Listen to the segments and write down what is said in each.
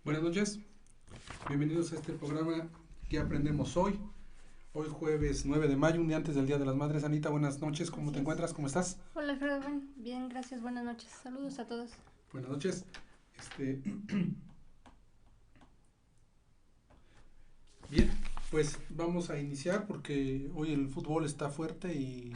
Buenas noches, bienvenidos a este programa que aprendemos hoy. Hoy jueves 9 de mayo, un día antes del Día de las Madres. Anita, buenas noches, ¿cómo Así te es. encuentras? ¿Cómo estás? Hola Alfredo, bien, gracias, buenas noches. Saludos a todos. Buenas noches. Este, bien, pues vamos a iniciar porque hoy el fútbol está fuerte y,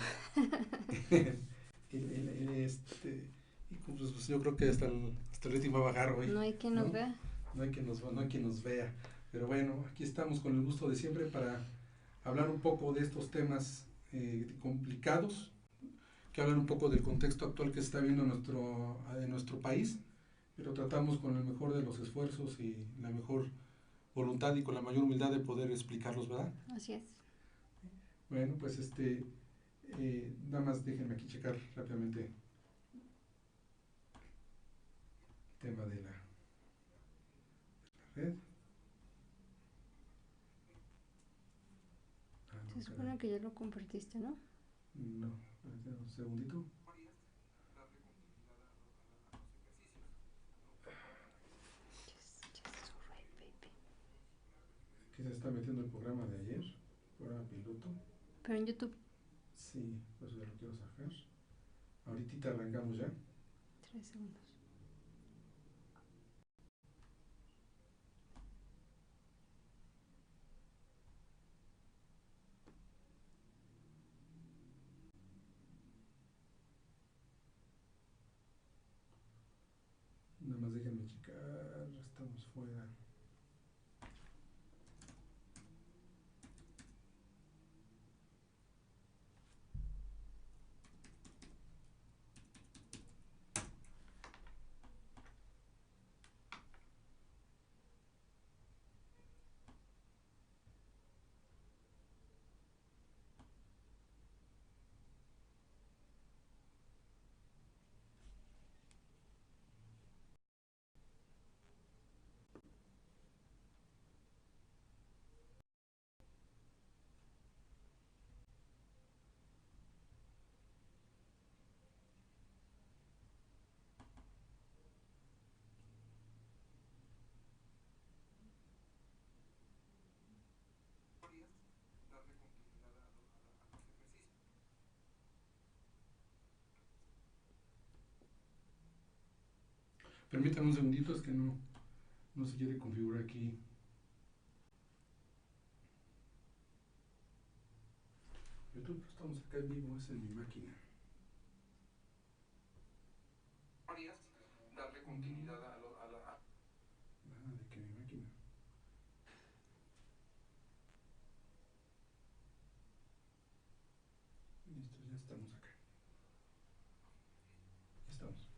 y pues yo creo que hasta el ritmo va a bajar hoy, No hay quien nos ¿no? vea. No hay quien nos vea. Pero bueno, aquí estamos con el gusto de siempre para hablar un poco de estos temas complicados, que hablan un poco del contexto actual que se está viendo en nuestro país, pero tratamos con el mejor de los esfuerzos y la mejor voluntad y con la mayor humildad de poder explicarlos, ¿verdad? Así es. Bueno, pues nada más déjenme aquí checar rápidamente el tema de la red. Ah, Se no, caray. supone que ya lo compartiste, ¿no? No, un segundito. Just alright, baby. Aquí se está metiendo el programa de ayer, programa piloto. Pero en YouTube, Sí, pues ya lo quiero sacar. Ahorita arrancamos ya. 3 segundos. Nada más déjenme checar. Estamos fuera. Permítanme un segundito, es que no se quiere configurar aquí. YouTube, estamos acá en vivo, es en mi máquina. Darle continuidad Nada de que mi máquina. Listo, ya estamos acá. Ya estamos.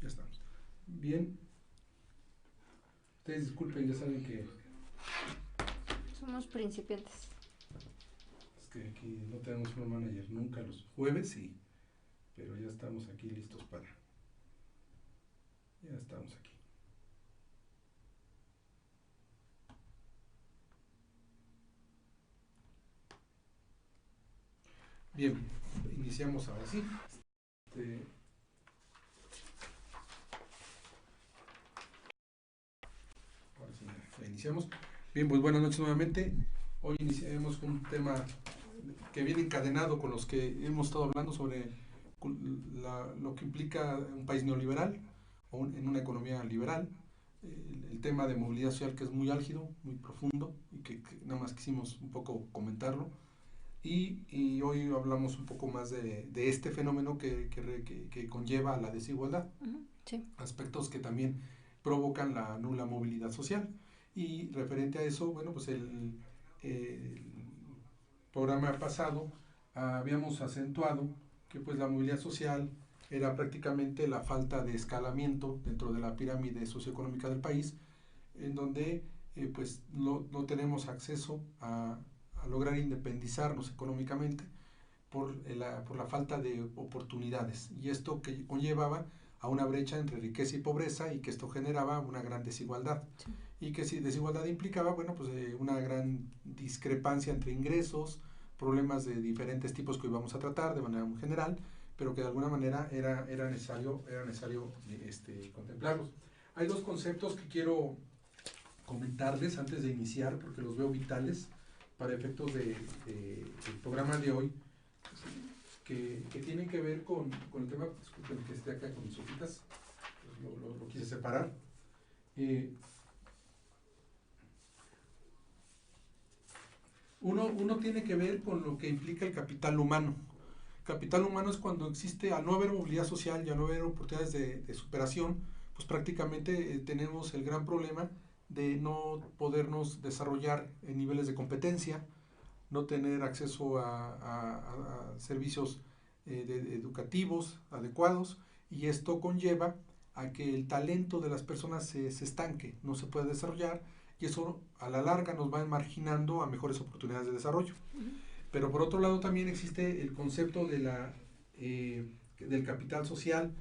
Ya estamos. Bien. Ustedes disculpen, ya saben que Somos principiantes. es que aquí no tenemos un manager nunca los jueves, sí. Pero ya estamos aquí listos para. Ya estamos aquí. Bien, iniciamos ahora sí. Ahora sí, ya iniciamos. Bien, pues buenas noches nuevamente. Hoy iniciaremos con un tema que viene encadenado con los que hemos estado hablando sobre lo que implica un país neoliberal o en una economía liberal. El tema de movilidad social, que es muy álgido, muy profundo y que nada más quisimos un poco comentarlo. Y hoy hablamos un poco más de este fenómeno que conlleva a la desigualdad, Sí. aspectos que también provocan la nula movilidad social. Y referente a eso, bueno, pues el programa pasado habíamos acentuado que pues la movilidad social era prácticamente la falta de escalamiento dentro de la pirámide socioeconómica del país, en donde pues no tenemos acceso a lograr independizarnos económicamente por la falta de oportunidades. Y esto que conllevaba a una brecha entre riqueza y pobreza, y que esto generaba una gran desigualdad. Sí. Y que si desigualdad implicaba, bueno, pues una gran discrepancia entre ingresos, problemas de diferentes tipos que hoy vamos a tratar de manera muy general, pero que de alguna manera era necesario contemplarlos. Hay dos conceptos que quiero comentarles antes de iniciar, porque los veo vitales para efectos del programa de hoy, que tienen que ver con el tema, disculpen que esté acá con mis hojitas, lo quise separar. Uno tiene que ver con lo que implica el capital humano. Capital humano es cuando existe, al no haber movilidad social y al no haber oportunidades de superación, pues prácticamente tenemos el gran problema de no podernos desarrollar en niveles de competencia, no tener acceso a servicios educativos adecuados, y esto conlleva a que el talento de las personas se estanque, no se puede desarrollar, y eso a la larga nos va marginando a mejores oportunidades de desarrollo. Pero por otro lado también existe el concepto de del capital social,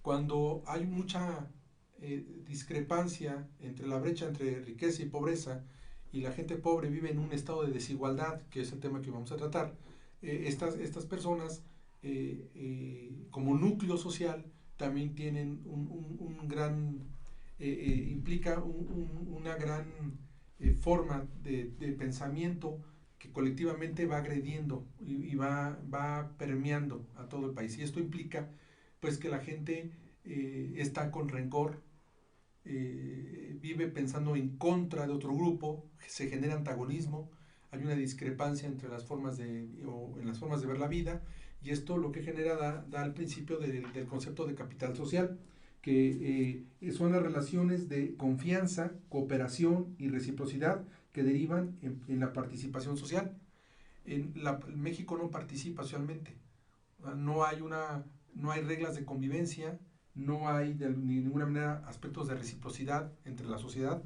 cuando hay mucha discrepancia entre la brecha entre riqueza y pobreza, y la gente pobre vive en un estado de desigualdad, que es el tema que vamos a tratar. Estas personas como núcleo social también tienen un gran, implica una gran forma de pensamiento que colectivamente va agrediendo y va permeando a todo el país. Y esto implica pues que la gente está con rencor, vive pensando en contra de otro grupo, se genera antagonismo, hay una discrepancia entre las formas en las formas de ver la vida, y esto lo que genera da al principio del concepto de capital social, que son las relaciones de confianza, cooperación y reciprocidad que derivan en la participación social. México no participa socialmente, no hay reglas de convivencia, no hay de ninguna manera aspectos de reciprocidad entre la sociedad.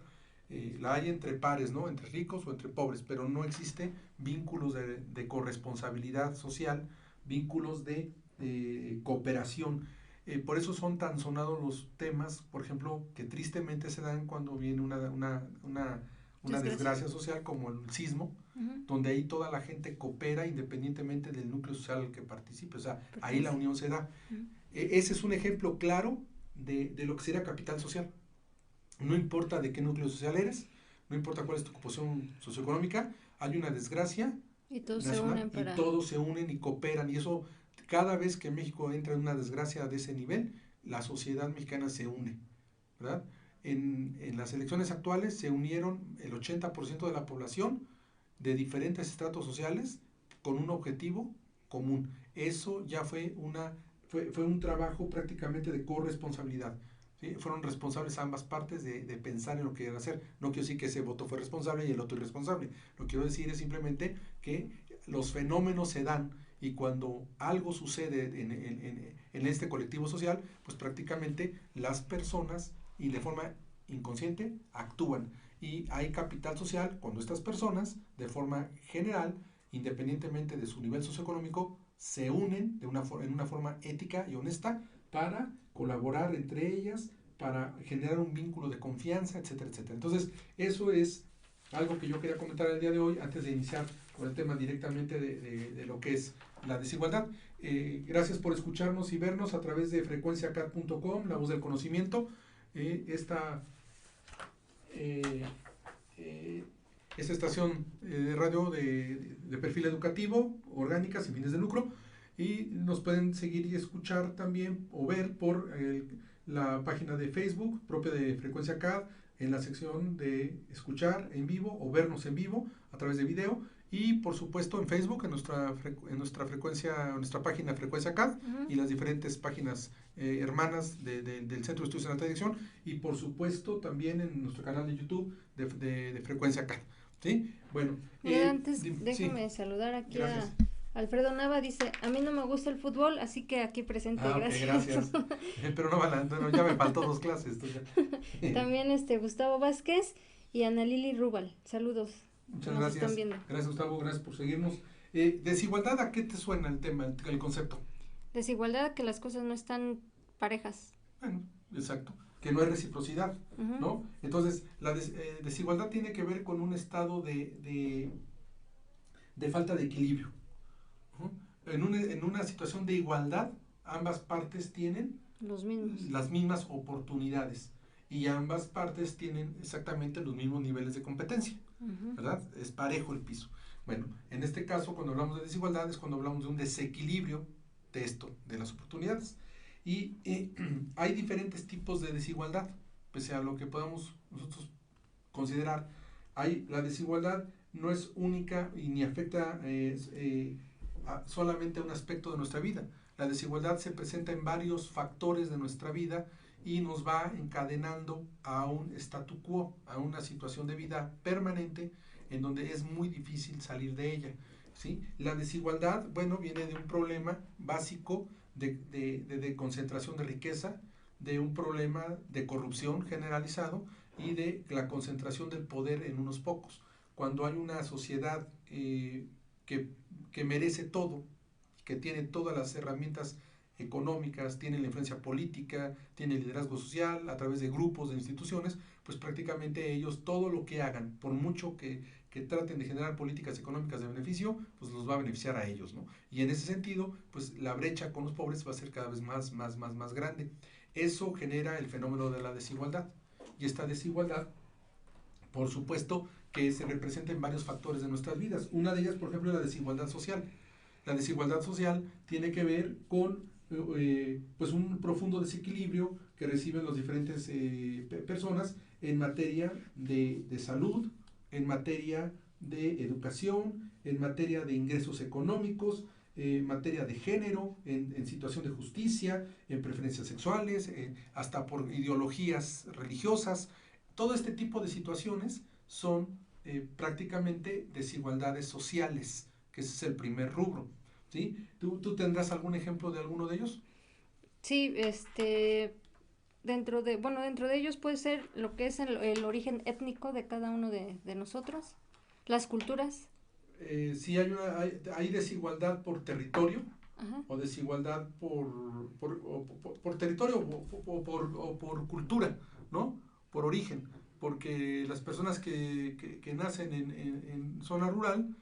La hay entre pares, ¿no? Entre ricos o entre pobres, pero no existe vínculos de corresponsabilidad social, vínculos de cooperación. Por eso son tan sonados los temas, por ejemplo, que tristemente se dan cuando viene una desgracia social como el sismo, donde ahí toda la gente coopera independientemente del núcleo social al que participe, o sea, ahí la unión se da. Ese es un ejemplo claro de lo que sería capital social. No importa de qué núcleo social eres, no importa cuál es tu ocupación socioeconómica, hay una desgracia y todos nacional, y todos se unen y cooperan, y eso, cada vez que México entra en una desgracia de ese nivel, la sociedad mexicana se une, ¿verdad? En las elecciones actuales se unieron el 80% de la población de diferentes estratos sociales con un objetivo común. Eso ya fue un trabajo prácticamente de corresponsabilidad. ¿Sí? Fueron responsables ambas partes de pensar en lo que iban a hacer. No quiero decir que ese voto fue responsable y el otro irresponsable. Lo que quiero decir es simplemente que los fenómenos se dan, y cuando algo sucede en este colectivo social, pues prácticamente las personas, y de forma inconsciente, actúan. Y hay capital social cuando estas personas, de forma general, independientemente de su nivel socioeconómico, se unen en una forma ética y honesta para colaborar entre ellas, para generar un vínculo de confianza, etcétera, etcétera. Entonces, eso es algo que yo quería comentar el día de hoy, antes de iniciar con el tema directamente de lo que es la desigualdad. Gracias por escucharnos y vernos a través de frecuenciacat.com, la voz del conocimiento. Esta estación de radio de perfil educativo, orgánica, sin fines de lucro, y nos pueden seguir y escuchar también o ver por la página de Facebook propia de Frecuencia CAD, en la sección de escuchar en vivo o vernos en vivo a través de video, y por supuesto en Facebook, en nuestra página Frecuencia CAD, y las diferentes páginas hermanas del Centro de Estudios en Alta Dirección, y por supuesto también en nuestro canal de YouTube de Frecuencia CAD. ¿Sí? Bueno, antes déjame saludar aquí a Alfredo Nava. Dice: a mí no me gusta el fútbol, así que aquí presente. Gracias. Pero no, ya me faltó 2 clases. También Gustavo Vázquez y Ana Lili Rubal. Saludos. Muchas gracias. Gracias, Gustavo, gracias por seguirnos. Desigualdad, ¿a qué te suena el tema, el concepto? Desigualdad, que las cosas no están parejas. Bueno, exacto, que no hay reciprocidad, ¿no? Entonces, la desigualdad tiene que ver con un estado de falta de equilibrio. En una situación de igualdad, ambas partes tienen los mismos. Las mismas oportunidades, y ambas partes tienen exactamente los mismos niveles de competencia, ¿verdad? Es parejo el piso. Bueno, en este caso, cuando hablamos de desigualdad, es cuando hablamos de un desequilibrio de esto, de las oportunidades. Y hay diferentes tipos de desigualdad, pese a lo que podamos nosotros considerar. La desigualdad no es única y ni afecta solamente a un aspecto de nuestra vida. La desigualdad se presenta en varios factores de nuestra vida y nos va encadenando a un statu quo, a una situación de vida permanente en donde es muy difícil salir de ella, ¿sí? La desigualdad, bueno, viene de un problema básico de concentración de riqueza, de un problema de corrupción generalizado y de la concentración del poder en unos pocos. Cuando hay una sociedad que merece todo, que tiene todas las herramientas económicas, tiene la influencia política, tiene el liderazgo social a través de grupos, de instituciones, pues prácticamente ellos todo lo que hagan, por mucho que traten de generar políticas económicas de beneficio, pues los va a beneficiar a ellos, ¿no? Y en ese sentido, pues la brecha con los pobres va a ser cada vez más grande. Eso genera el fenómeno de la desigualdad. Y esta desigualdad, por supuesto, que se representa en varios factores de nuestras vidas. Una de ellas, por ejemplo, es la desigualdad social. La desigualdad social tiene que ver con pues un profundo desequilibrio que reciben las diferentes personas en materia de salud, en materia de educación, en materia de ingresos económicos, en materia de género, en situación de justicia, en preferencias sexuales, hasta por ideologías religiosas. Todo este tipo de situaciones son prácticamente desigualdades sociales, que ese es el primer rubro, ¿sí? ¿Tú tendrás algún ejemplo de alguno de ellos? Sí, dentro de ellos puede ser lo que es el origen étnico de cada uno de nosotros, las culturas. Sí, hay desigualdad por territorio. Ajá. O desigualdad por territorio o por cultura, ¿no? Por origen, porque las personas que nacen en zona rural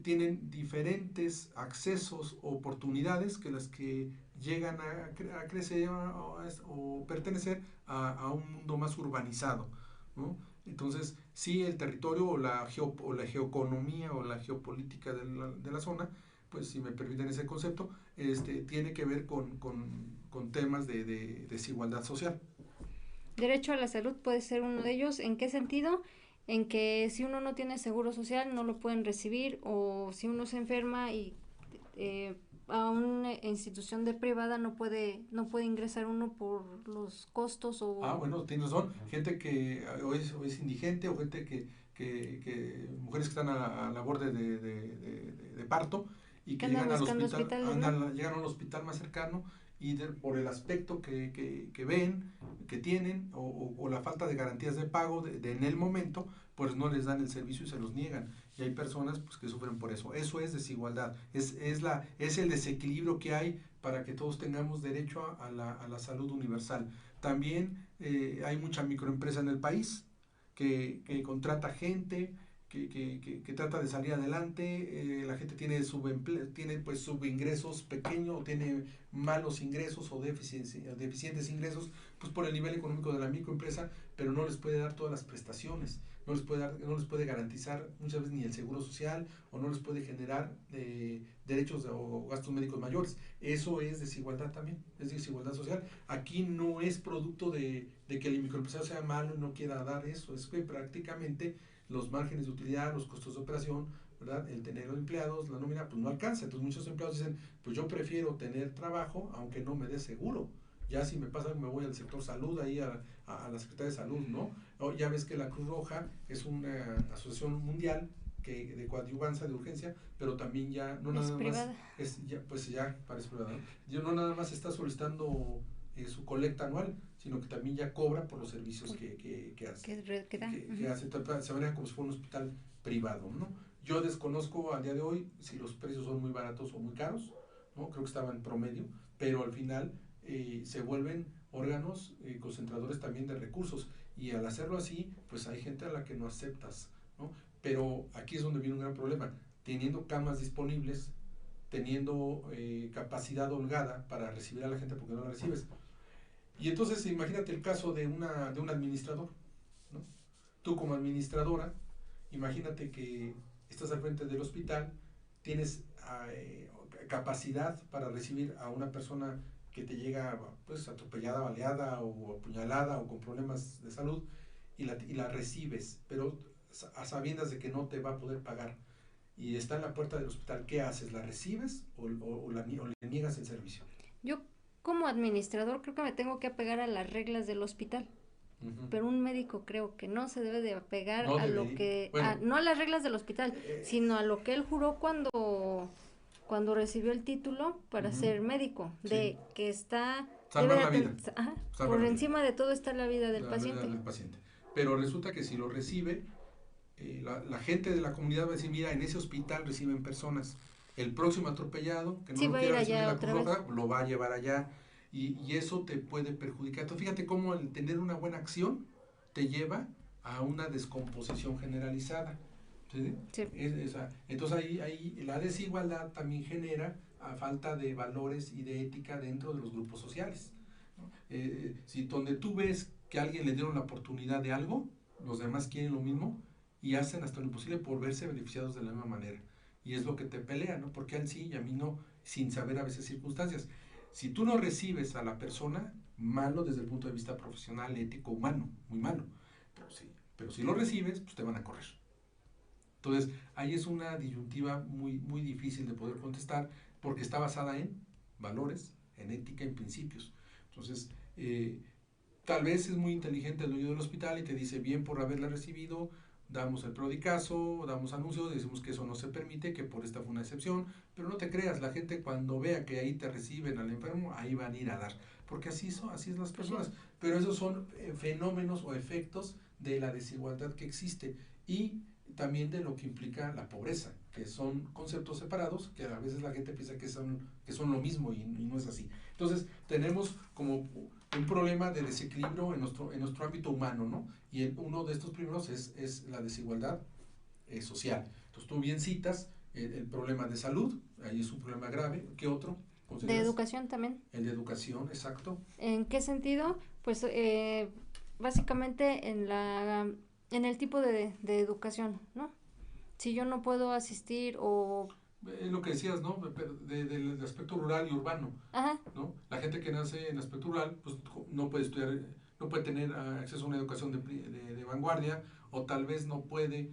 tienen diferentes accesos o oportunidades que las que llegan a crecer o pertenecer a un mundo más urbanizado, ¿no? Entonces, sí, el territorio o la geoeconomía o la geopolítica de la zona, pues si me permiten ese concepto, tiene que ver con temas de desigualdad social. Derecho a la salud puede ser uno de ellos. ¿En qué sentido? En que si uno no tiene seguro social no lo pueden recibir, o si uno se enferma y a una institución privada no puede ingresar uno por los costos o... Bueno, tienes razón. Gente que hoy es indigente o gente mujeres que están a la borde de parto y que llegan al hospital, ¿no? Llegan al hospital más cercano y por el aspecto que ven, que tienen o la falta de garantías de pago en el momento, pues no les dan el servicio y se los niegan. Y hay personas pues que sufren por eso. Eso es desigualdad. Es el desequilibrio que hay para que todos tengamos derecho a la salud universal. También hay mucha microempresa en el país que contrata gente, que trata de salir adelante. La gente tiene pues subingresos pequeños, o tiene malos ingresos o deficientes ingresos, pues por el nivel económico de la microempresa, pero no les puede dar todas las prestaciones, no les puede garantizar muchas veces ni el seguro social, o no les puede generar derechos o gastos médicos mayores. Eso es desigualdad también, es desigualdad social. Aquí no es producto de que el microempresario sea malo y no quiera dar eso, es que prácticamente los márgenes de utilidad, los costos de operación, ¿verdad? El tener empleados, la nómina, pues no alcanza. Entonces muchos empleados dicen, pues yo prefiero tener trabajo aunque no me dé seguro. Ya si me pasa, me voy al sector salud, ahí a la Secretaría de Salud, ¿no? O ya ves que la Cruz Roja es una asociación mundial de coadyuvanza, de urgencia, pero también ya no nada más pues ya parece privada, ¿no? Yo no nada más está solicitando su colecta anual, sino que también ya cobra por los servicios que hace. Que hace, se maneja como si fuera un hospital privado, ¿no? Yo desconozco al día de hoy si los precios son muy baratos o muy caros, ¿no? Creo que estaban en promedio, pero al final se vuelven órganos concentradores también de recursos, y al hacerlo así, pues hay gente a la que no aceptas, ¿no? Pero aquí es donde viene un gran problema. Teniendo camas disponibles, teniendo capacidad holgada para recibir a la gente, porque no la recibes, Y entonces imagínate el caso de un administrador, ¿no? Tú como administradora, imagínate que estás al frente del hospital, tienes capacidad para recibir a una persona que te llega pues atropellada, baleada o apuñalada o con problemas de salud y la recibes, pero a sabiendas de que no te va a poder pagar y está en la puerta del hospital, ¿qué haces? ¿La recibes o le niegas el servicio? Yo como administrador creo que me tengo que apegar a las reglas del hospital. Uh-huh. Pero un médico creo que no se debe de apegar No a lo debería, que, bueno, no a las reglas del hospital, sino a lo que él juró cuando recibió el título para uh-huh, ser médico, sí, de que debe salvar de la vida, ajá, salvar por la vida, encima de todo está la vida del la vida paciente. del paciente. Pero resulta que si lo recibe, la gente de la comunidad va a decir, mira, en ese hospital reciben personas. El próximo atropellado, que no Sí, lo va a ir quiera recibir allá la Cruz otra vez. Roja, lo va a llevar allá. Y eso te puede perjudicar. Entonces, fíjate cómo el tener una buena acción te lleva a una descomposición generalizada. ¿Sí? Sí. Entonces ahí la desigualdad también genera a falta de valores y de ética dentro de los grupos sociales. ¿No? Si donde tú ves que a alguien le dieron la oportunidad de algo, los demás quieren lo mismo y hacen hasta lo imposible por verse beneficiados de la misma manera. Y es lo que te pelea, ¿no? Porque a él sí y a mí no, sin saber a veces circunstancias. Si tú no recibes a la persona, malo desde el punto de vista profesional, ético, humano, muy malo. Pero si lo recibes, pues te van a correr. Entonces, ahí es una disyuntiva muy, muy difícil de poder contestar porque está basada en valores, en ética, en principios. Entonces, tal vez es muy inteligente el dueño del hospital y te dice, bien por haberla recibido, damos el prodicazo, damos anuncios, decimos que eso no se permite, que por esta fue una excepción, pero no te creas, la gente cuando vea que ahí te reciben al enfermo, ahí van a ir a dar, porque así son, así es las personas, Sí. pero esos son fenómenos o efectos de la desigualdad que existe y también de lo que implica la pobreza, que son conceptos separados, que a veces la gente piensa que son lo mismo y no es así. Entonces, tenemos como un problema de desequilibrio en nuestro ámbito humano, ¿no? Y uno de estos primeros es la desigualdad social. Entonces tú bien citas el problema de salud, ahí es un problema grave. ¿Qué otro De consideras? educación también. El de educación, exacto. ¿En qué sentido? Pues básicamente en el tipo de educación, ¿no? Si yo no puedo asistir o... Lo que decías, ¿no? Del aspecto rural y urbano, Ajá. ¿no? La gente que nace en aspecto rural, pues no puede estudiar, no puede tener acceso a una educación de vanguardia, o tal vez no puede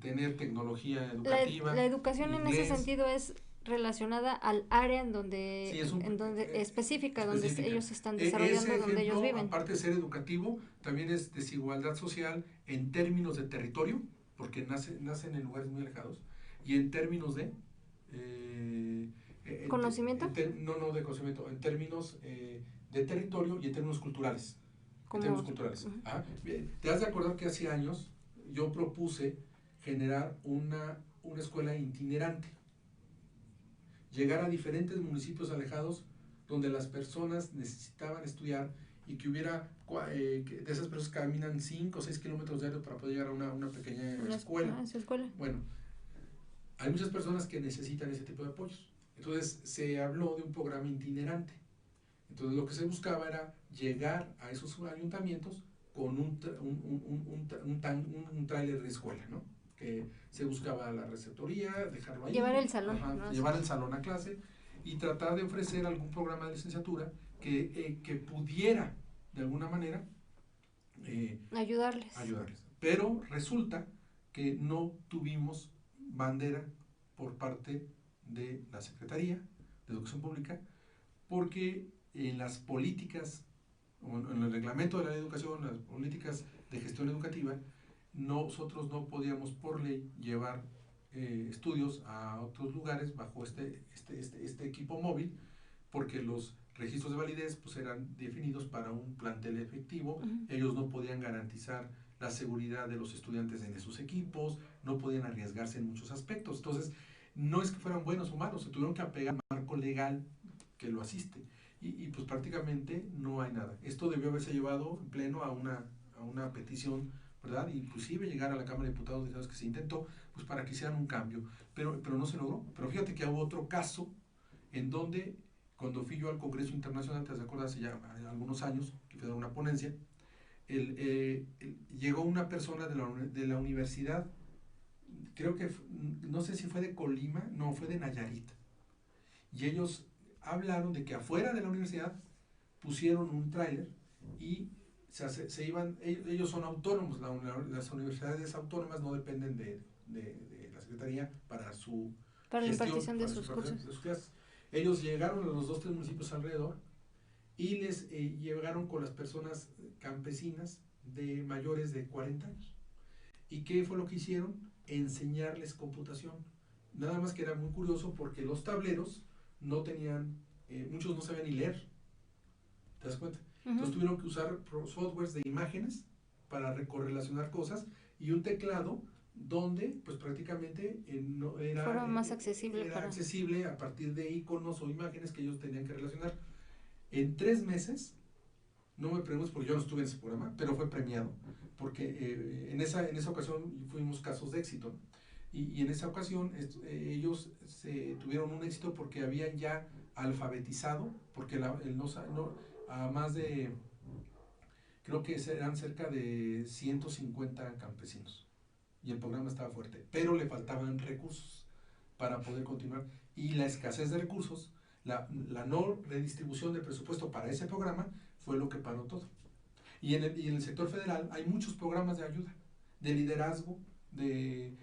tener tecnología educativa, La educación en ese inglés. sentido es relacionada al área Sí, es en donde específica, donde específica. ellos están Ese desarrollando, donde ellos ejemplo, viven. aparte de ser educativo, también es desigualdad social en términos de territorio, porque nacen en lugares muy alejados, y en términos de... ¿Conocimiento? no de conocimiento, en términos de territorio y en términos culturales. En Como... términos culturales. Te has de acordar que hace años yo propuse generar una escuela itinerante, llegar a diferentes municipios alejados donde las personas necesitaban estudiar y que hubiera de esas personas que caminan 5 o 6 kilómetros diarios para poder llegar a una pequeña escuela. Su escuela. Bueno, hay muchas personas que necesitan ese tipo de apoyos. Entonces se habló de un programa itinerante. Entonces lo que se buscaba era llegar a esos ayuntamientos con un tráiler de escuela, ¿no? Que se buscaba la receptoría, dejarlo ahí, Llevar el salón. ajá, ¿No? llevar el salón a clase y tratar de ofrecer algún programa de licenciatura que pudiera, de alguna manera, Ayudarles. Pero resulta que no tuvimos bandera por parte de la Secretaría de Educación Pública porque en las políticas, en el reglamento de la educación, las políticas de gestión educativa, nosotros no podíamos por ley llevar estudios a otros lugares bajo este equipo móvil, porque los registros de validez pues eran definidos para un plantel efectivo, ellos no podían garantizar la seguridad de los estudiantes en esos equipos, no podían arriesgarse en muchos aspectos. Entonces, no es que fueran buenos o malos, se tuvieron que apegar al marco legal que lo asiste. Y pues prácticamente no hay nada. Esto debió haberse llevado en pleno a una petición, ¿verdad? Inclusive llegar a la Cámara de Diputados que se intentó, pues para que hicieran un cambio, pero no se logró. Pero fíjate que hubo otro caso en donde Cuando fui yo al Congreso Internacional, te acuerdas, hace ya algunos años, que fue a dar una ponencia, llegó una persona de la universidad, creo que, no sé si fue de Colima, no, fue de Nayarit, y ellos hablaron de que afuera de la universidad pusieron un tráiler y se iban, ellos son autónomos, las universidades autónomas no dependen de la Secretaría para su para la gestión, impartición de para sus cursos. de sus clases. Ellos llegaron a los 2 o 3 municipios alrededor y les llegaron con las personas campesinas de mayores de 40 años. ¿Y qué fue lo que hicieron? Enseñarles computación. Nada más que era muy curioso porque los tableros no tenían, muchos no sabían ni leer. ¿Te das cuenta? Entonces tuvieron que usar softwares de imágenes para correlacionar cosas y un teclado donde pues prácticamente no era, fuera más accesible, era accesible a partir de iconos o imágenes que ellos tenían que relacionar. En 3 meses, no me preguntes porque yo no estuve en ese programa, pero fue premiado, porque en esa ocasión fuimos casos de éxito, y en esa ocasión ellos tuvieron un éxito porque habían ya alfabetizado, porque a más de, creo que eran cerca de 150 campesinos, y el programa estaba fuerte, pero le faltaban recursos para poder continuar, y la escasez de recursos, la no redistribución de presupuesto para ese programa fue lo que paró todo. Y en el sector federal hay muchos programas de ayuda, de liderazgo, de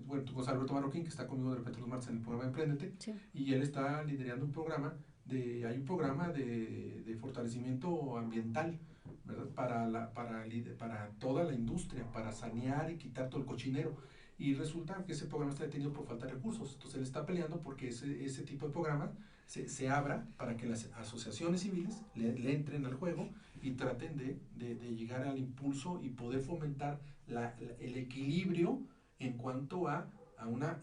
bueno, tú con Alberto Marroquín, que está conmigo de repente los martes en el programa Emprendete, sí. Y él está liderando un programa, hay un programa de fortalecimiento ambiental, ¿verdad? Para toda la industria, para sanear y quitar todo el cochinero. Y resulta que ese programa está detenido por falta de recursos. Entonces él está peleando porque ese tipo de programa se abra para que las asociaciones civiles le entren al juego y traten de llegar al impulso y poder fomentar el equilibrio en cuanto a una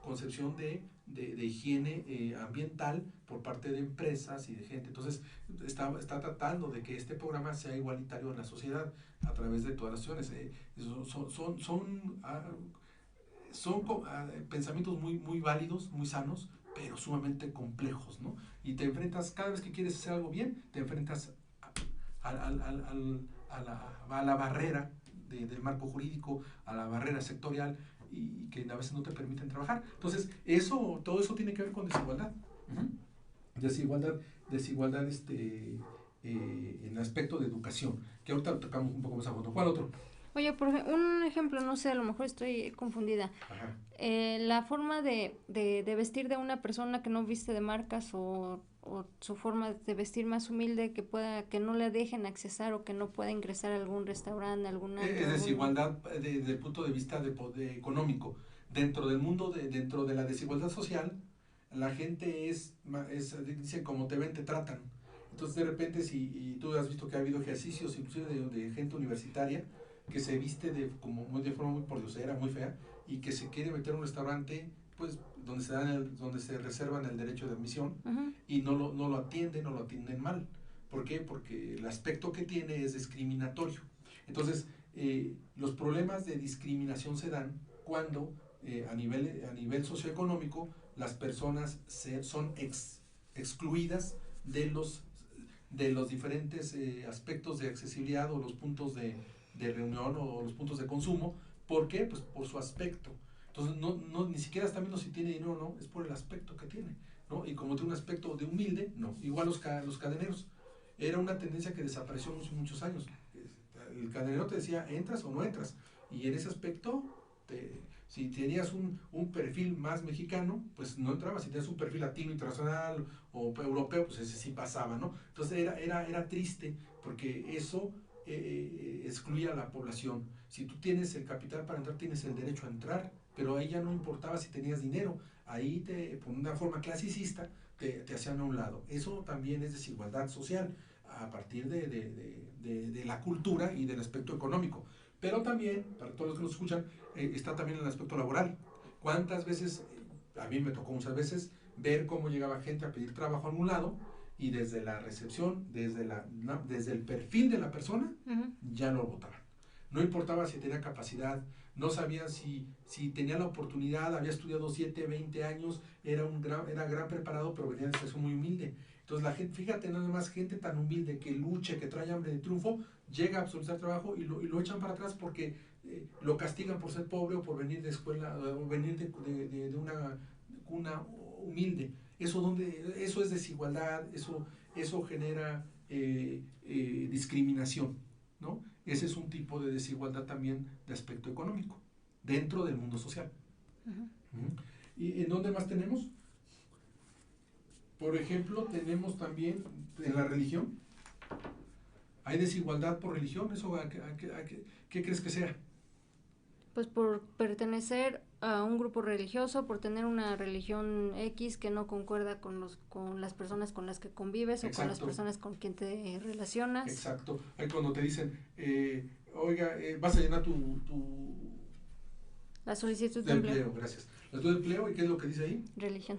concepción de higiene ambiental por parte de empresas y de gente. Entonces está tratando de que este programa sea igualitario en la sociedad a través de todas las acciones. Son pensamientos muy, muy válidos, muy sanos, pero sumamente complejos, ¿no? Y te enfrentas, cada vez que quieres hacer algo bien, te enfrentas a la barrera del marco jurídico, a la barrera sectorial, y que a veces no te permiten trabajar. Entonces, todo eso tiene que ver con desigualdad. Desigualdad en el aspecto de educación, que ahorita lo tocamos un poco más a fondo. ¿Cuál otro? Oye, un ejemplo, no sé, a lo mejor estoy confundida. La forma de vestir de una persona que no viste de marcas o su forma de vestir más humilde que no le dejen accesar o que no pueda ingresar a algún restaurante, es desigualdad desde el punto de vista de económico. Dentro del mundo, dentro de la desigualdad social, la gente dice como te ven, te tratan. Entonces de repente, y tú has visto que ha habido ejercicios inclusive de gente universitaria que se viste de forma muy pordiosera, muy fea, y que se quiere meter a un restaurante pues donde se reservan el derecho de admisión, y no lo atienden mal. ¿Por qué? Porque el aspecto que tiene es discriminatorio. Entonces, los problemas de discriminación se dan cuando a nivel socioeconómico las personas son excluidas de los diferentes aspectos de accesibilidad o los puntos de reunión o los puntos de consumo. ¿Por qué? Pues por su aspecto. Entonces, ni siquiera está viendo si tiene dinero o no, es por el aspecto que tiene, ¿no? Y como tiene un aspecto de humilde, no. Igual los cadeneros. Era una tendencia que desapareció muchos años. El cadenero te decía, ¿entras o no entras? Y en ese aspecto, si tenías un perfil más mexicano, pues no entrabas. Si tenías un perfil latino, internacional o europeo, pues ese sí pasaba, ¿no? Entonces era triste porque eso excluía a la población. Si tú tienes el capital para entrar, tienes el derecho a entrar, pero ahí ya no importaba si tenías dinero. Ahí, por una forma clasicista, te hacían a un lado. Eso también es desigualdad social a partir de la cultura y del aspecto económico. Pero también, para todos los que nos escuchan, está también el aspecto laboral. ¿Cuántas veces, a mí me tocó muchas veces, ver cómo llegaba gente a pedir trabajo a un lado y desde la recepción, desde el perfil de la persona, ya lo votaban? no importaba si tenía capacidad, no sabían si tenía la oportunidad, había estudiado 7, 20 años, era gran preparado, pero venía de situación muy humilde. Entonces la gente, fíjate nada más, gente tan humilde que luche, que trae hambre de triunfo, llega a solicitar trabajo y lo echan para atrás porque lo castigan por ser pobre o por venir de escuela, o venir de una cuna humilde. Eso es desigualdad, eso genera discriminación, ¿no? Ese es un tipo de desigualdad también de aspecto económico, dentro del mundo social. ¿Y en dónde más tenemos? Por ejemplo, tenemos también en la religión. ¿Hay desigualdad por religión? ¿Eso qué crees que sea? Pues por pertenecer a un grupo religioso, por tener una religión X que no concuerda con las personas con las que convives. Exacto. O con las personas con quien te relacionas. Exacto. Ahí cuando te dicen, oiga, vas a llenar la solicitud de empleo. Gracias. La solicitud de empleo, ¿y qué es lo que dice ahí? Religión.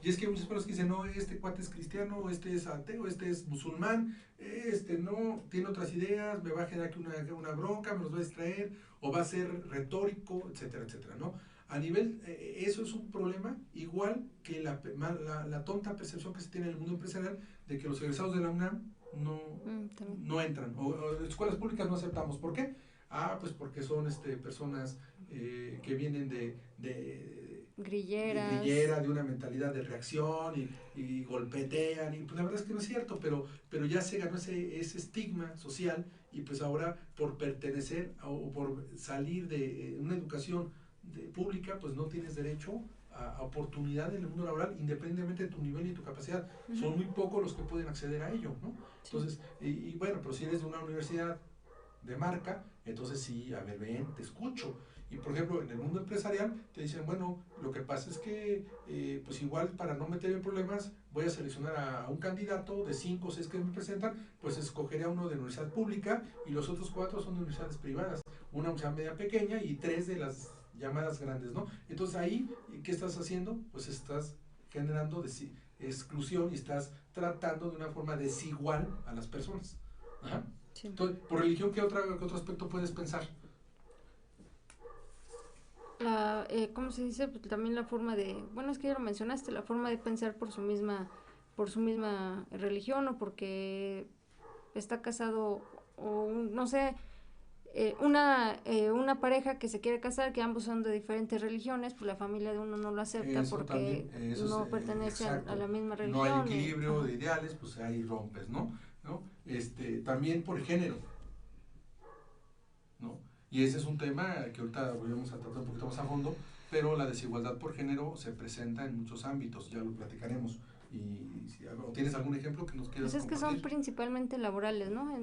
Y es que hay muchas personas que dicen, no, este cuate es cristiano, este es ateo, este es musulmán, este no, tiene otras ideas, me va a generar aquí una bronca, me los va a distraer, o va a ser retórico, etcétera, etcétera, ¿no? A nivel, eso es un problema, igual que la tonta percepción que se tiene en el mundo empresarial de que los egresados de la UNAM no entran, o escuelas públicas no aceptamos. ¿Por qué? Pues porque son personas que vienen de grillera, de una mentalidad de reacción y golpetean, y pues la verdad es que no es cierto, pero ya se ganó ese estigma social, y pues ahora por pertenecer o por salir de una educación pública, pues no tienes derecho a oportunidad en el mundo laboral, independientemente de tu nivel y tu capacidad. Son muy pocos los que pueden acceder a ello, ¿no? Sí. Entonces, bueno, pero si eres de una universidad de marca, entonces sí, a ver, ven, te escucho. Y por ejemplo, en el mundo empresarial te dicen, bueno, lo que pasa es que pues igual para no meter en problemas voy a seleccionar a un candidato de 5 o 6 que me presentan, pues escogeré a uno de universidad pública y los otros 4 son de universidades privadas, una universidad media pequeña y 3 de las llamadas grandes, ¿no? Entonces ahí, ¿qué estás haciendo? Pues estás generando exclusión y estás tratando de una forma desigual a las personas. Ajá. Sí. Entonces, por religión, ¿qué otro aspecto puedes pensar? ¿Cómo se dice? Pues también la forma de, bueno, es que ya lo mencionaste, la forma de pensar por su misma religión, o porque está casado, o no sé, una pareja que se quiere casar, que ambos son de diferentes religiones, pues la familia de uno no lo acepta porque no pertenece a la misma religión. No hay equilibrio de ideales, pues ahí rompes, ¿no? También por género, ¿no? Y ese es un tema que ahorita vamos a tratar un poquito más a fondo, pero la desigualdad por género se presenta en muchos ámbitos, ya lo platicaremos. Y si tienes algún ejemplo que nos quieras compartir. Pues es que son principalmente laborales, ¿no?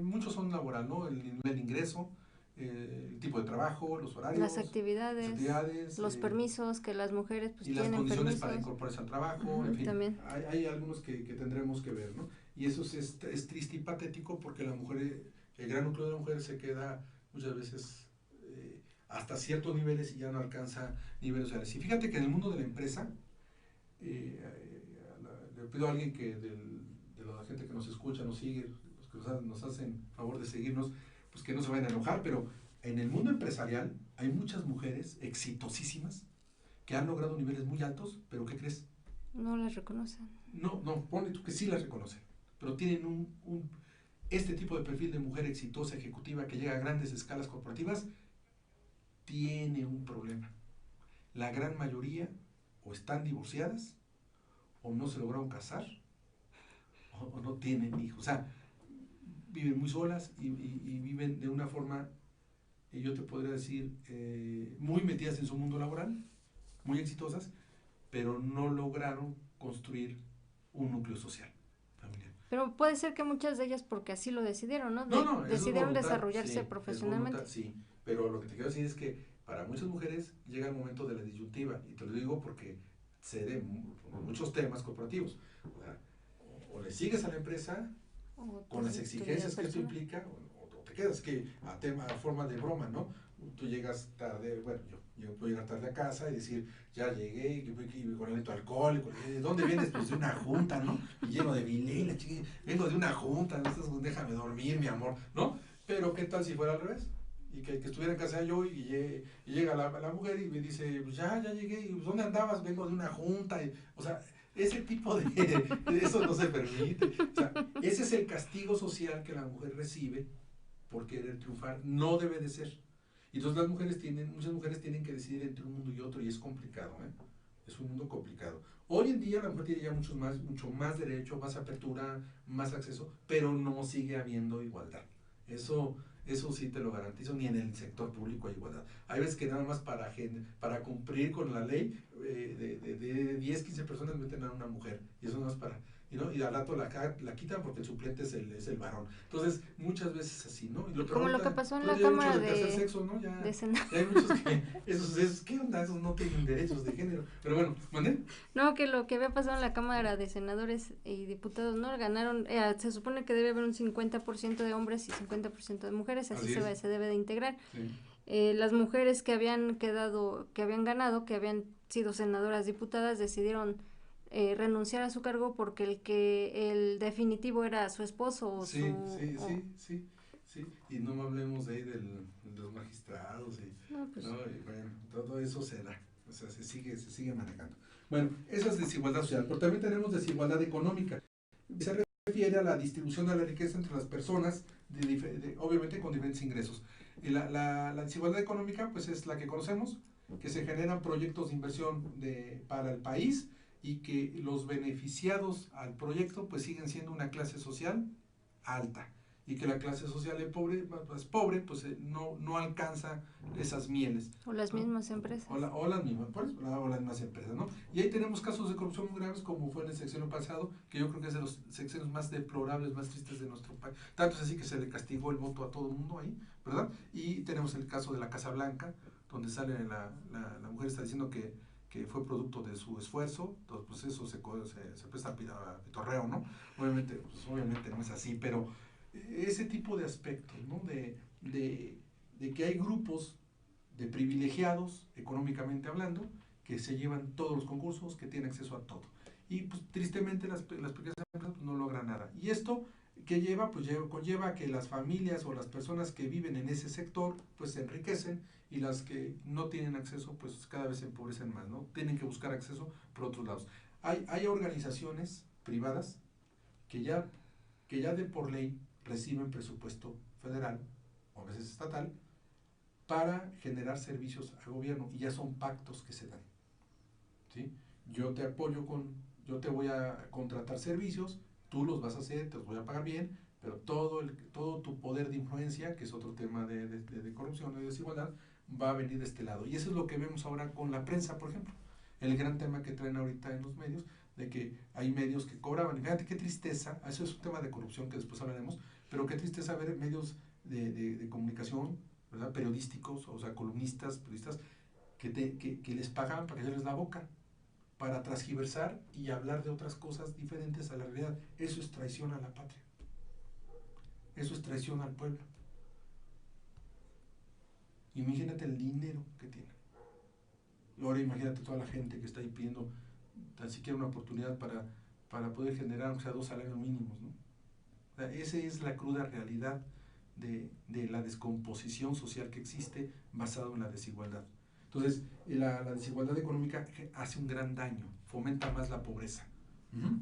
Muchos son laboral, ¿no? El nivel de ingreso, el tipo de trabajo, los horarios, las actividades los permisos que las mujeres pues y tienen, las condiciones permisos para incorporarse al trabajo, en fin, también. Hay algunos que tendremos que ver, ¿no? Y eso es triste y patético porque la mujer, el gran núcleo de la mujer se queda muchas veces hasta ciertos niveles y ya no alcanza niveles sociales. Y fíjate que en el mundo de la empresa, le pido a alguien que de la gente que nos escucha, nos sigue, los que nos hacen favor de seguirnos, pues que no se vayan a enojar, pero en el mundo empresarial hay muchas mujeres exitosísimas que han logrado niveles muy altos, pero ¿qué crees? No las reconocen. No, ponle tú que sí las reconocen, pero tienen este tipo de perfil de mujer exitosa, ejecutiva, que llega a grandes escalas corporativas, tiene un problema. La gran mayoría o están divorciadas, o no se lograron casar, o no tienen hijos. O sea, viven muy solas y viven de una forma, yo te podría decir, muy metidas en su mundo laboral, muy exitosas, pero no lograron construir un núcleo social familiar. Pero puede ser que muchas de ellas porque así lo decidieron, ¿no? No, decidieron desarrollarse profesionalmente. Voluntad, sí, pero lo que te quiero decir es que para muchas mujeres llega el momento de la disyuntiva, y te lo digo porque se den muchos temas corporativos. O le sigues a la empresa con las exigencias que esto implica, o te quedas, que a forma de broma, ¿no? Tú llegas tarde, bueno, yo puedo llegar tarde a casa y decir, ya llegué, y con aliento alcohólico, ¿de dónde vienes? Pues de una junta, ¿no? Y lleno de vilela, vengo de una junta, déjame dormir, mi amor, ¿no? Pero ¿qué tal si fuera al revés? Y que estuviera en casa yo y llega la mujer y me dice, pues ya llegué, y ¿dónde andabas? Vengo de una junta. O sea, ese tipo eso no se permite. O sea, ese es el castigo social que la mujer recibe por querer triunfar. No debe de ser. Y entonces muchas mujeres tienen que decidir entre un mundo y otro y es complicado, ¿eh? Es un mundo complicado. Hoy en día la mujer tiene ya mucho más derecho, más apertura, más acceso, pero no sigue habiendo igualdad. Eso, eso sí te lo garantizo, ni en el sector público hay igualdad. Hay veces que nada más para cumplir con la ley, de 10, 15 personas meten a una mujer, y eso no es para, y al rato la quitan porque el suplente es el varón. Entonces, muchas veces así, ¿no? Y lo peor Como lo que ahorita, pasó en pues la ya hay muchos Cámara de tercer sexo, ¿no? de Ya hay muchos que, ¿qué onda? Esos no tienen derechos de género. Pero bueno, ¿mandé? No, que lo que había pasado en la Cámara de Senadores y Diputados, ¿no? Ganaron, se supone que debe haber un 50% de hombres y 50% de mujeres, así Así es. se debe de integrar. Sí. Las mujeres que habían ganado, que habían sido senadoras, diputadas, decidieron renunciar a su cargo porque el definitivo era su esposo o Sí, su... sí, o- sí, sí, sí. Y no hablemos de ahí de los magistrados no, pues, ¿no? Y bueno, todo eso se da. O sea, se sigue manejando. Bueno, esa es desigualdad social, pero también tenemos desigualdad económica. Se refiere a la distribución de la riqueza entre las personas, obviamente con diferentes ingresos. Y la desigualdad económica, pues es la que conocemos, que se generan proyectos de inversión para el país y que los beneficiados al proyecto pues siguen siendo una clase social alta y que la clase social más pobre pues no alcanza esas mieles, o las ¿no? mismas empresas. O las mismas, por eso, o las mismas empresas, ¿no? Y ahí tenemos casos de corrupción muy graves como fue en el sexenio pasado, que yo creo que es de los sexenios más deplorables, más tristes de nuestro país. Tanto es así que se le castigó el voto a todo el mundo ahí, ¿verdad? Y tenemos el caso de la Casa Blanca, donde sale la mujer está diciendo que fue producto de su esfuerzo, entonces pues eso se presta a pitorreo, ¿no? Obviamente no es así, pero ese tipo de aspectos, ¿no? De que hay grupos de privilegiados, económicamente hablando, que se llevan todos los concursos, que tienen acceso a todo. Y pues tristemente las pequeñas empresas pues, no logran nada. Y esto que lleva, pues conlleva que las familias o las personas que viven en ese sector pues se enriquecen y las que no tienen acceso pues cada vez se empobrecen más, ¿no? Tienen que buscar acceso por otros lados. Hay organizaciones privadas que ya, que ya de por ley reciben presupuesto federal o a veces estatal para generar servicios al gobierno y ya son pactos que se dan, ¿sí? Yo te apoyo yo te voy a contratar servicios, tú los vas a hacer, te los voy a pagar bien, pero todo tu poder de influencia, que es otro tema de corrupción y desigualdad, va a venir de este lado. Y eso es lo que vemos ahora con la prensa, por ejemplo. El gran tema que traen ahorita en los medios, de que hay medios que cobraban. Y fíjate qué tristeza, eso es un tema de corrupción que después hablaremos, pero qué tristeza ver medios de comunicación, ¿verdad? Periodísticos, o sea, periodistas, que les pagan para que les la boca, para transgiversar y hablar de otras cosas diferentes a la realidad. Eso es traición a la patria. Eso es traición al pueblo. Imagínate el dinero que tienen. Y ahora imagínate toda la gente que está ahí pidiendo tan siquiera una oportunidad para poder generar, o sea, 2 salarios mínimos, ¿no? O sea, esa es la cruda realidad de la descomposición social que existe basado en la desigualdad. Entonces, la desigualdad económica hace un gran daño, fomenta más la pobreza. Uh-huh.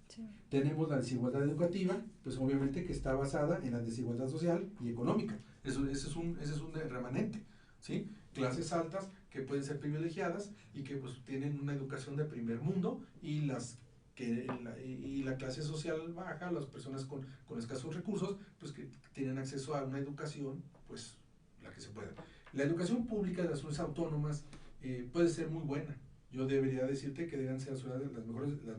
Sí. Tenemos la desigualdad educativa, pues obviamente que está basada en la desigualdad social y económica. Ese es un remanente, ¿sí? Clases altas que pueden ser privilegiadas y que pues tienen una educación de primer mundo y la clase social baja, las personas con escasos recursos, pues que tienen acceso a una educación, pues la que se pueda. La educación pública de las zonas autónomas puede ser muy buena. Yo debería decirte que deben ser las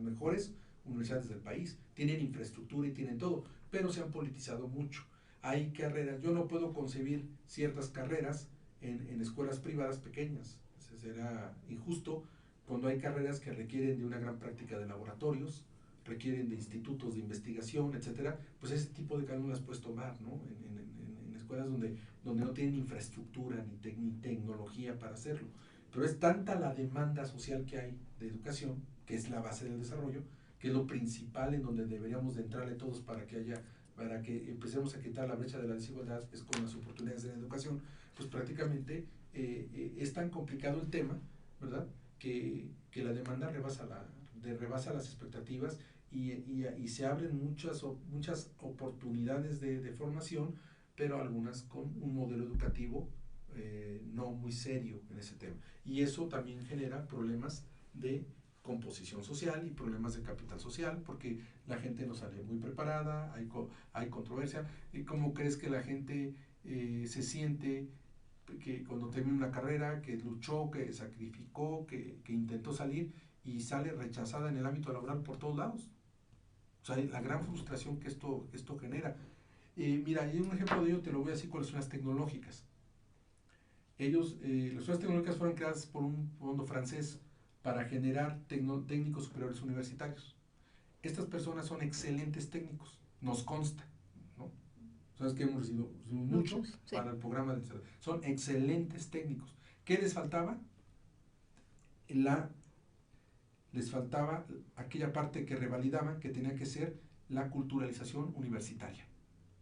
mejores universidades del país. Tienen infraestructura y tienen todo, pero se han politizado mucho. Hay carreras, yo no puedo concebir ciertas carreras en escuelas privadas pequeñas. Será injusto cuando hay carreras que requieren de una gran práctica de laboratorios, requieren de institutos de investigación, etcétera, pues ese tipo de carreras las puedes tomar, ¿no? En escuelas donde no tienen infraestructura ni tecnología para hacerlo. Pero es tanta la demanda social que hay de educación, que es la base del desarrollo, que es lo principal en donde deberíamos de entrarle todos para que haya para que empecemos a quitar la brecha de la desigualdad es con las oportunidades de la educación, pues prácticamente es tan complicado el tema, ¿verdad? Que la demanda rebasa las expectativas y se abren muchas oportunidades de formación, pero algunas con un modelo educativo no muy serio en ese tema. Y eso también genera problemas de composición social y problemas de capital social, porque la gente no sale muy preparada, hay controversia. ¿Cómo crees que la gente se siente que cuando termina una carrera, que luchó, que sacrificó, que intentó salir y sale rechazada en el ámbito laboral por todos lados? O sea, la gran frustración que esto genera. Mira, hay un ejemplo de ello, te lo voy a decir con las zonas tecnológicas. Las zonas tecnológicas fueron creadas por un fondo francés para generar técnicos superiores universitarios. Estas personas son excelentes técnicos, nos consta, ¿no? Sabes que hemos recibido mucho Sí. para el programa de son excelentes técnicos. ¿Qué les faltaba? Les faltaba aquella parte que revalidaban, que tenía que ser la culturalización universitaria.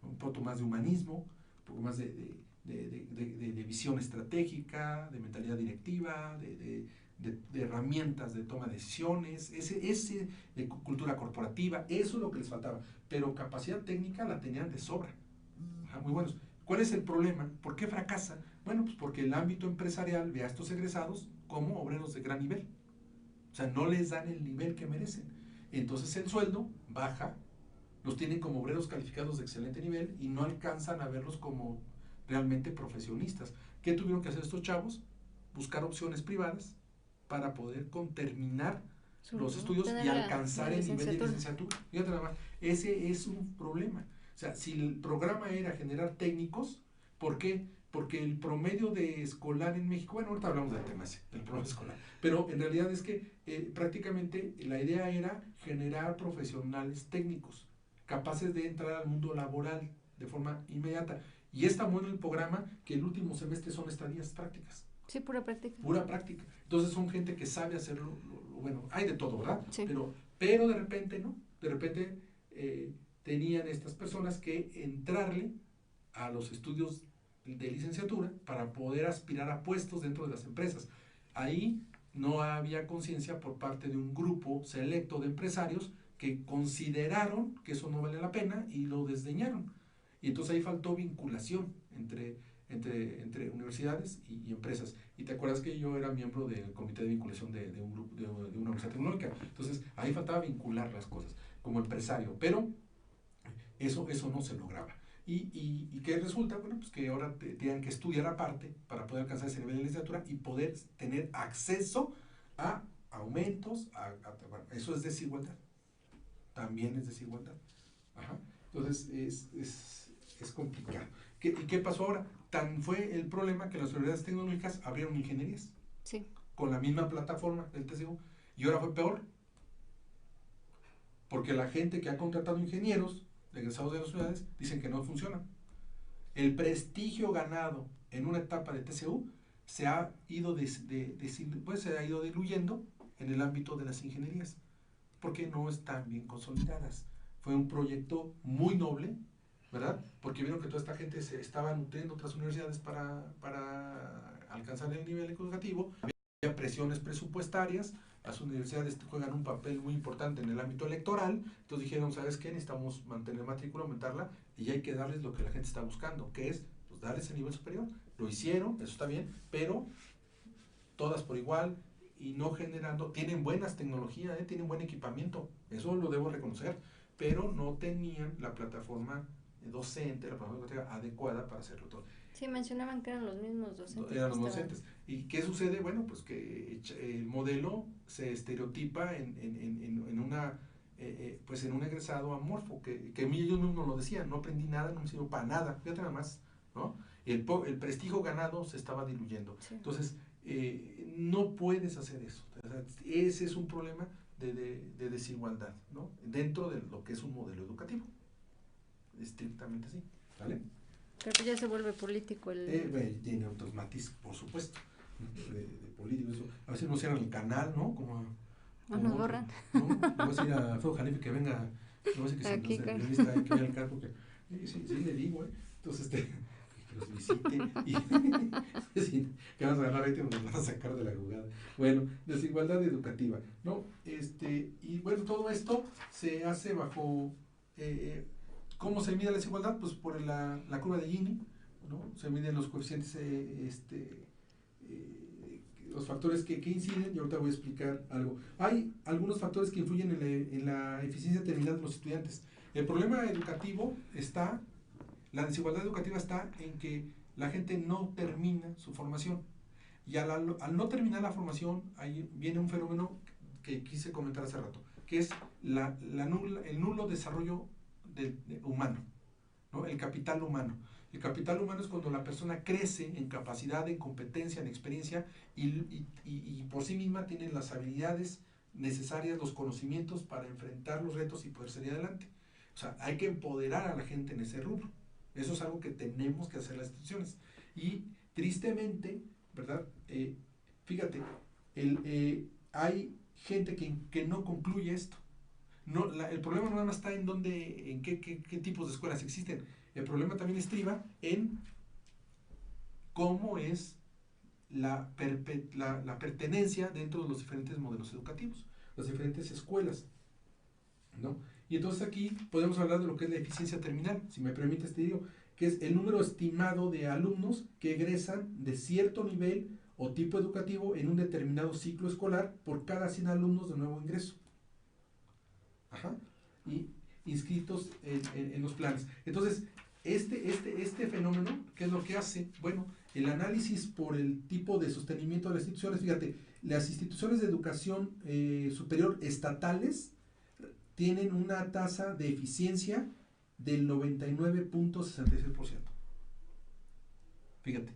Un poco más de humanismo, un poco más de visión estratégica, de mentalidad directiva, de herramientas de toma de decisiones, de cultura corporativa, eso es lo que les faltaba. Pero capacidad técnica la tenían de sobra. Muy buenos. ¿Cuál es el problema? ¿Por qué fracasa? Bueno, pues porque el ámbito empresarial ve a estos egresados como obreros de gran nivel. O sea, no les dan el nivel que merecen. Entonces el sueldo baja, los tienen como obreros calificados de excelente nivel y no alcanzan a verlos como realmente profesionistas. ¿Qué tuvieron que hacer estos chavos? Buscar opciones privadas para poder terminar los estudios y alcanzar el nivel de licenciatura. Fíjate nada más, ese es un problema. O sea, si el programa era generar técnicos, ¿por qué? Porque el promedio de escolar en México, bueno, ahorita hablamos del tema ese, del promedio escolar, pero en realidad es que prácticamente la idea era generar profesionales técnicos, capaces de entrar al mundo laboral de forma inmediata. Y es tan bueno el programa que el último semestre son estadías prácticas. Sí, pura práctica. Pura práctica. Entonces son gente que sabe hacerlo, bueno, hay de todo, ¿verdad? Sí. Pero de repente, ¿no? De repente tenían estas personas que entrarle a los estudios de licenciatura para poder aspirar a puestos dentro de las empresas. Ahí no había conciencia por parte de un grupo selecto de empresarios que consideraron que eso no vale la pena y lo desdeñaron. Y entonces ahí faltó vinculación entre universidades y empresas. Y te acuerdas que yo era miembro del comité de vinculación de un grupo, de una universidad tecnológica. Entonces ahí faltaba vincular las cosas como empresario, pero eso no se lograba. ¿Y qué resulta? Bueno, pues que ahora tienen que estudiar aparte para poder alcanzar ese nivel de licenciatura y poder tener acceso a aumentos, bueno, eso es desigualdad. También es desigualdad. Ajá. Entonces es complicado. ¿Y qué pasó ahora? Tan fue el problema que las universidades tecnológicas abrieron ingenierías. Sí. Con la misma plataforma del TCU. Y ahora fue peor. Porque la gente que ha contratado ingenieros egresados de las universidades dicen que no funcionan. El prestigio ganado en una etapa de TCU se ha ido diluyendo en el ámbito de las ingenierías. Porque no están bien consolidadas. Fue un proyecto muy noble, ¿verdad? Porque vieron que toda esta gente se estaba nutriendo otras universidades para alcanzar el nivel educativo. Había presiones presupuestarias, las universidades juegan un papel muy importante en el ámbito electoral, entonces dijeron, ¿sabes qué? Necesitamos mantener matrícula, aumentarla, y hay que darles lo que la gente está buscando, que es pues, darles el nivel superior. Lo hicieron, eso está bien, pero todas por igual, y no generando, tienen buenas tecnologías, tienen buen equipamiento, eso lo debo reconocer, pero no tenían la plataforma docente, la plataforma adecuada para hacerlo todo. Sí, mencionaban que eran los mismos docentes. Eran los docentes. ¿Y qué sucede? Bueno, pues que el modelo se estereotipa en una pues en un egresado amorfo, que ellos mismos lo decían, no aprendí nada, no me sirvió para nada, fíjate nada más, ¿no? El prestigio ganado se estaba diluyendo. Sí. Entonces, no puedes hacer eso. O sea, ese es un problema de desigualdad, ¿no? Dentro de lo que es un modelo educativo. Estrictamente así, ¿vale? Pero pues ya se vuelve político el... tiene otros matices, por supuesto, de político, eso. A veces no cierran el canal, ¿no? Como nos borran. ¿no? Vamos a ir a Fuego Jalife que venga No sé que Aquí se con... me distrae que al carro, porque sí, sí le digo, entonces que los visite y sí, que vamos a ganar ahí, nos van a sacar de la jugada. Bueno, desigualdad educativa, ¿no? Y bueno, todo esto se hace bajo, ¿cómo se mide la desigualdad? Pues por la curva de Gini, ¿no? Se miden los coeficientes, los factores que inciden, y ahorita voy a explicar algo. Hay algunos factores que influyen en la eficiencia terminal de los estudiantes. El problema educativo está, la desigualdad educativa está en que la gente no termina su formación. Y al no terminar la formación, ahí viene un fenómeno que quise comentar hace rato, que es el nulo desarrollo humano, ¿no? El capital humano. El capital humano es cuando la persona crece en capacidad, en competencia, en experiencia y por sí misma tiene las habilidades necesarias, los conocimientos para enfrentar los retos y poder salir adelante. O sea, hay que empoderar a la gente en ese rubro. Eso es algo que tenemos que hacer las instituciones. Y tristemente, ¿verdad? Fíjate, hay gente que no concluye esto. No, el problema no nada más está en qué tipos de escuelas existen. El problema también estriba en cómo es la pertenencia dentro de los diferentes modelos educativos, las diferentes escuelas, ¿no? Y entonces aquí podemos hablar de lo que es la eficiencia terminal, si me permites te digo, que es el número estimado de alumnos que egresan de cierto nivel o tipo educativo en un determinado ciclo escolar por cada 100 alumnos de nuevo ingreso. Ajá. Y inscritos en los planes. Entonces, este fenómeno, ¿qué es lo que hace? Bueno, el análisis por el tipo de sostenimiento de las instituciones, fíjate, las instituciones de educación superior estatales tienen una tasa de eficiencia del 99.66%. Fíjate.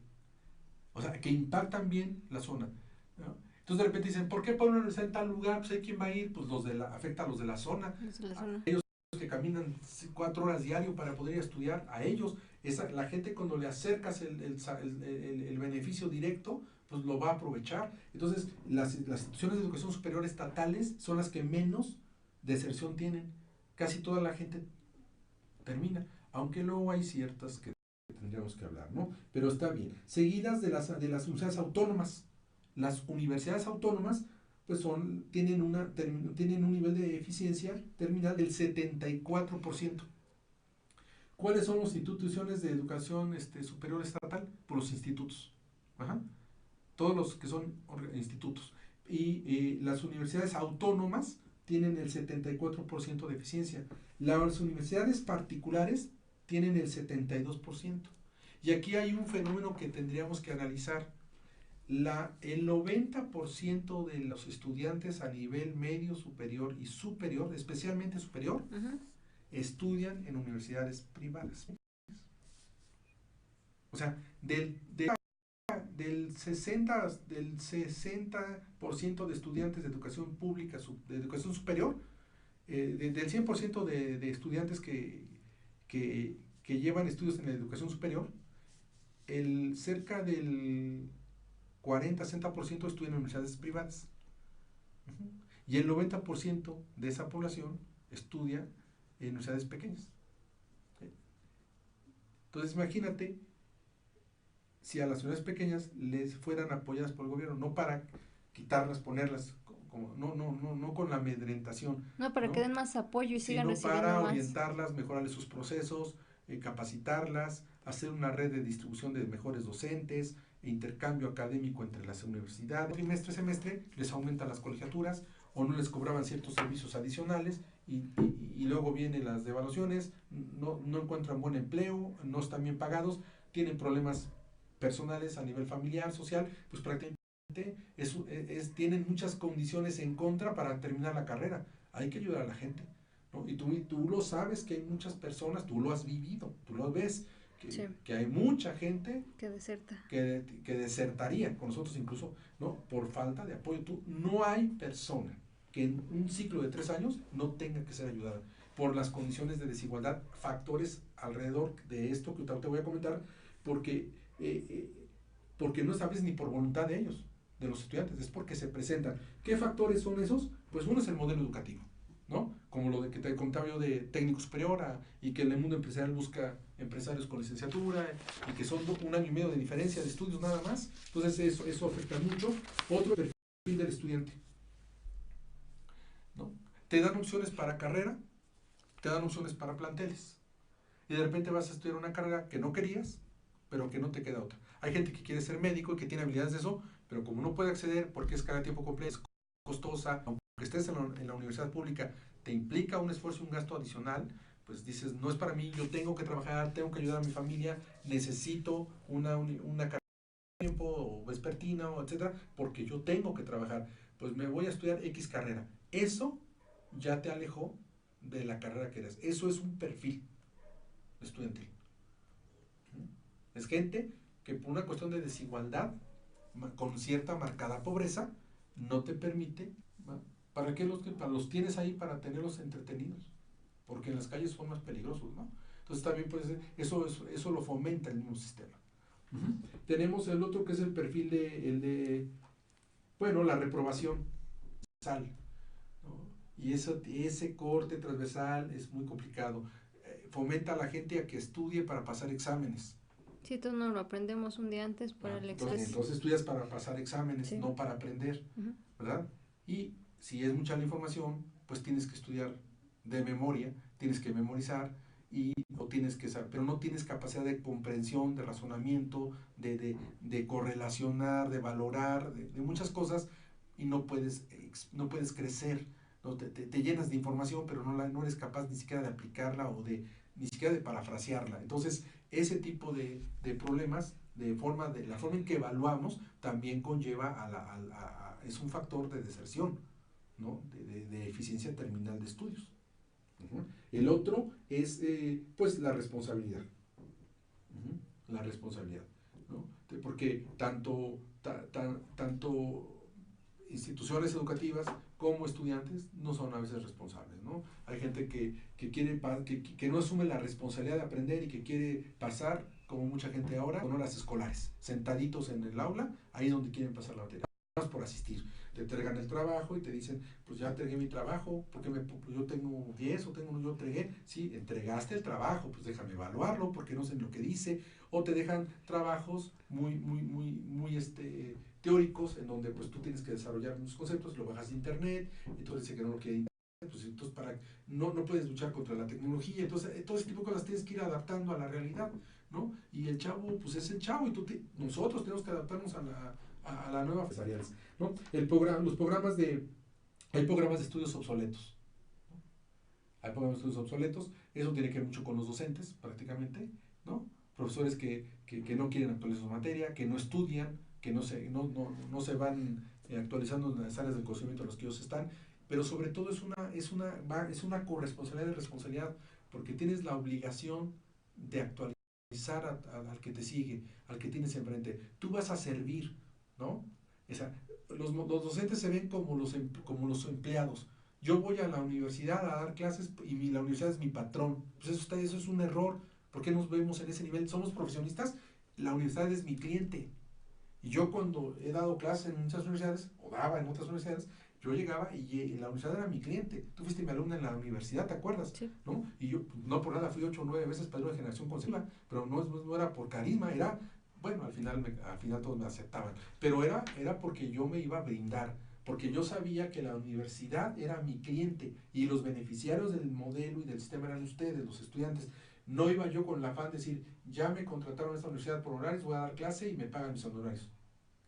O sea, que impactan bien la zona, ¿no? Entonces de repente dicen, ¿por qué ponen una universidad en tal lugar? Pues hay quién va a ir, pues afecta a los de la zona. Ellos que caminan 4 horas diario para poder ir a estudiar, a ellos, la gente cuando le acercas el beneficio directo, pues lo va a aprovechar. Entonces, las instituciones de educación superior estatales son las que menos deserción tienen. Casi toda la gente termina, aunque luego hay ciertas que tendríamos que hablar, ¿no? Pero está bien. Seguidas de las universidades autónomas. Las universidades autónomas pues tienen un nivel de eficiencia terminal del 74%. ¿Cuáles son las instituciones de educación superior estatal? Pues los institutos. Ajá. Todos los que son institutos. Y las universidades autónomas tienen el 74% de eficiencia. Las universidades particulares tienen el 72%. Y aquí hay un fenómeno que tendríamos que analizar. El 90% de los estudiantes a nivel medio, superior y superior, especialmente superior, estudian en universidades privadas. O sea, del 60% de estudiantes de educación pública, de educación superior, del 100% de estudiantes que llevan estudios en la educación superior, cerca del 40-60% estudian en universidades privadas. Y el 90% de esa población estudia en universidades pequeñas. Entonces imagínate si a las universidades pequeñas les fueran apoyadas por el gobierno, no para quitarlas, ponerlas, no con la amedrentación. No, para que den más apoyo y sigan recibiendo para más. orientarlas, mejorarles sus procesos, capacitarlas, hacer una red de distribución de mejores docentes, intercambio académico entre las universidades. Trimestre, semestre, les aumentan las colegiaturas o no les cobraban ciertos servicios adicionales y luego vienen las devaluaciones, no encuentran buen empleo, no están bien pagados, tienen problemas personales a nivel familiar, social, pues prácticamente tienen muchas condiciones en contra para terminar la carrera. Hay que ayudar a la gente, ¿no? Y tú lo sabes que hay muchas personas, tú lo has vivido, tú lo ves, que hay mucha gente que deserta, que desertaría con nosotros incluso, ¿no? Por falta de apoyo. No hay persona que en un ciclo de 3 años no tenga que ser ayudada por las condiciones de desigualdad, factores alrededor de esto que te voy a comentar, porque no es a veces ni por voluntad de ellos, de los estudiantes, es porque se presentan. ¿Qué factores son esos? Pues uno es el modelo educativo, ¿no? como lo de que te contaba yo de técnico superior, y que en el mundo empresarial busca empresarios con licenciatura, y que son 1 año y medio de diferencia de estudios nada más. Entonces eso afecta mucho. Otro, perfil del estudiante, ¿no? Te dan opciones para carrera, te dan opciones para planteles, y de repente vas a estudiar una carrera que no querías, pero que no te queda otra. Hay gente que quiere ser médico y que tiene habilidades de eso, pero como no puede acceder porque es carrera a tiempo completo, es costosa, aunque estés en la universidad pública, te implica un esfuerzo y un gasto adicional, pues dices, no es para mí, yo tengo que trabajar, tengo que ayudar a mi familia, necesito una carrera de tiempo o vespertina, o etcétera, porque yo tengo que trabajar, pues me voy a estudiar X carrera. Eso ya te alejó de la carrera que eres. Eso es un perfil estudiantil. Es gente que por una cuestión de desigualdad, con cierta marcada pobreza, no te permite, ¿no? ¿Para qué los tienes ahí? Para tenerlos entretenidos, porque en las calles son más peligrosos, ¿no? Entonces también pues eso lo fomenta el mismo sistema. Tenemos el otro que es el perfil bueno, la reprobación transversal, ¿no? Y ese corte transversal es muy complicado. Fomenta a la gente a que estudie para pasar exámenes. Sí, todo no lo aprendemos un día antes para el examen. Entonces estudias para pasar exámenes, sí, no para aprender, ¿verdad? Y si es mucha la información, pues tienes que estudiar de memoria, tienes que memorizar, o tienes que saber, pero no tienes capacidad de comprensión, de razonamiento, de correlacionar, de valorar, de muchas cosas, y no puedes crecer, ¿no? Te llenas de información, pero no eres capaz ni siquiera de aplicarla, ni siquiera de parafrasearla. Entonces, ese tipo de problemas, la forma en que evaluamos, también conlleva es un factor de deserción, ¿no? De eficiencia terminal de estudios. El otro es pues la responsabilidad. La responsabilidad, ¿no? Porque tanto instituciones educativas como estudiantes no son a veces responsables, ¿no? Hay gente que no asume la responsabilidad de aprender y que quiere pasar, como mucha gente ahora, con horas escolares, sentaditos en el aula, ahí es donde quieren pasar la materia, más por asistir. Te entregan el trabajo y te dicen, pues ya entregué mi trabajo, porque yo tengo 10 yo entregué. Sí, entregaste el trabajo, pues déjame evaluarlo, porque no sé lo que dice. O te dejan trabajos muy teóricos, en donde pues tú tienes que desarrollar unos conceptos, lo bajas de internet, entonces dice que no lo quiere internet, pues entonces no puedes luchar contra la tecnología. Entonces todo ese tipo de cosas tienes que ir adaptando a la realidad, ¿no? Y el chavo pues es el chavo, y nosotros tenemos que adaptarnos a la nueva empresariales, ¿no? Hay programas de estudios obsoletos, ¿no? Hay programas de estudios obsoletos. Eso tiene que ver mucho con los docentes, prácticamente, ¿no? Profesores que no quieren actualizar su materia, que no estudian, que no se van actualizando en las áreas del conocimiento en los que ellos están, pero sobre todo es una corresponsabilidad de responsabilidad, porque tienes la obligación de actualizar al que te sigue, al que tienes enfrente. Tú vas a servir, ¿no? O sea, los docentes se ven como los empleados. Yo voy a la universidad a dar clases y la universidad es mi patrón. Pues eso es un error. ¿Por qué nos vemos en ese nivel? Somos profesionistas, la universidad es mi cliente. Y yo cuando he dado clases en muchas universidades, o daba en otras universidades, yo llegaba y la universidad era mi cliente. Tú fuiste mi alumna en la universidad, ¿te acuerdas? Sí. ¿No? Y yo, no por nada, fui 8 o 9 veces padrino de generación consecutiva, pero no era por carisma, bueno, al final todos me aceptaban, pero era porque yo me iba a brindar, porque yo sabía que la universidad era mi cliente y los beneficiarios del modelo y del sistema eran ustedes, los estudiantes. No iba yo con el afán de decir, ya me contrataron a esta universidad por horarios, voy a dar clase y me pagan mis honorarios.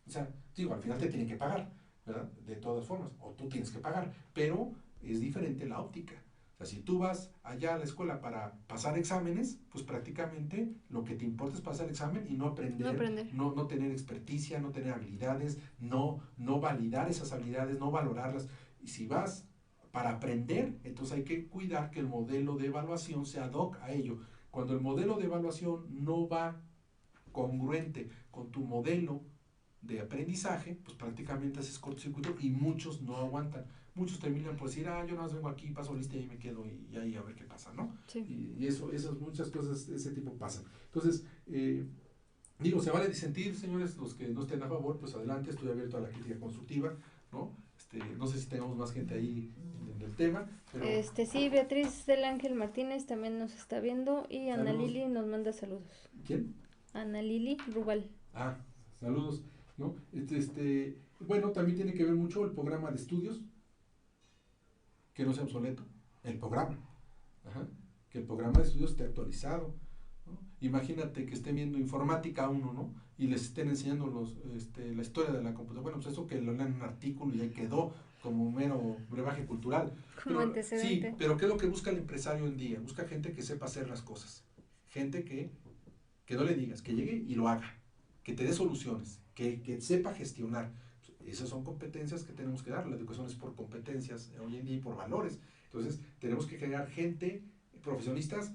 O sea, digo, al final te tienen que pagar, ¿verdad? De todas formas, o tú tienes que pagar, pero es diferente la óptica. O sea, si tú vas allá a la escuela para pasar exámenes, pues prácticamente lo que te importa es pasar el examen y no aprender, no tener experticia, no tener habilidades, no validar esas habilidades, no valorarlas. Y si vas para aprender, entonces hay que cuidar que el modelo de evaluación sea ad hoc a ello. Cuando el modelo de evaluación no va congruente con tu modelo de aprendizaje, pues prácticamente haces cortocircuito y muchos no aguantan. Muchos terminan por decir, yo no más vengo aquí, paso lista y ahí me quedo y ahí a ver qué pasa, ¿no? Sí. Y esas muchas cosas de ese tipo pasan. Entonces, digo, se vale disentir, señores, los que no estén a favor, pues adelante, estoy abierto a la crítica constructiva, ¿no? No sé si tengamos más gente ahí en el tema, pero Sí, Beatriz del Ángel Martínez también nos está viendo y Ana saludos. Lili nos manda saludos. ¿Quién? Ana Lili Rubal. Ah, saludos, ¿no? Bueno, también tiene que ver mucho el programa de estudios, que no sea obsoleto, el programa, ajá, que el programa de estudios esté actualizado, ¿no? Imagínate que estén viendo informática a uno, ¿no? Y les estén enseñando la historia de la computadora. Bueno, pues eso que lo lean en un artículo y ahí quedó como mero brebaje cultural. Como Pero sí, antecedente. pero ¿qué es lo que busca el empresario hoy en día? Busca gente que sepa hacer las cosas, gente que no le digas, que llegue y lo haga, que te dé soluciones, que sepa gestionar. Esas son competencias que tenemos que dar. La educación es por competencias hoy en día y por valores. Entonces, tenemos que crear gente, profesionistas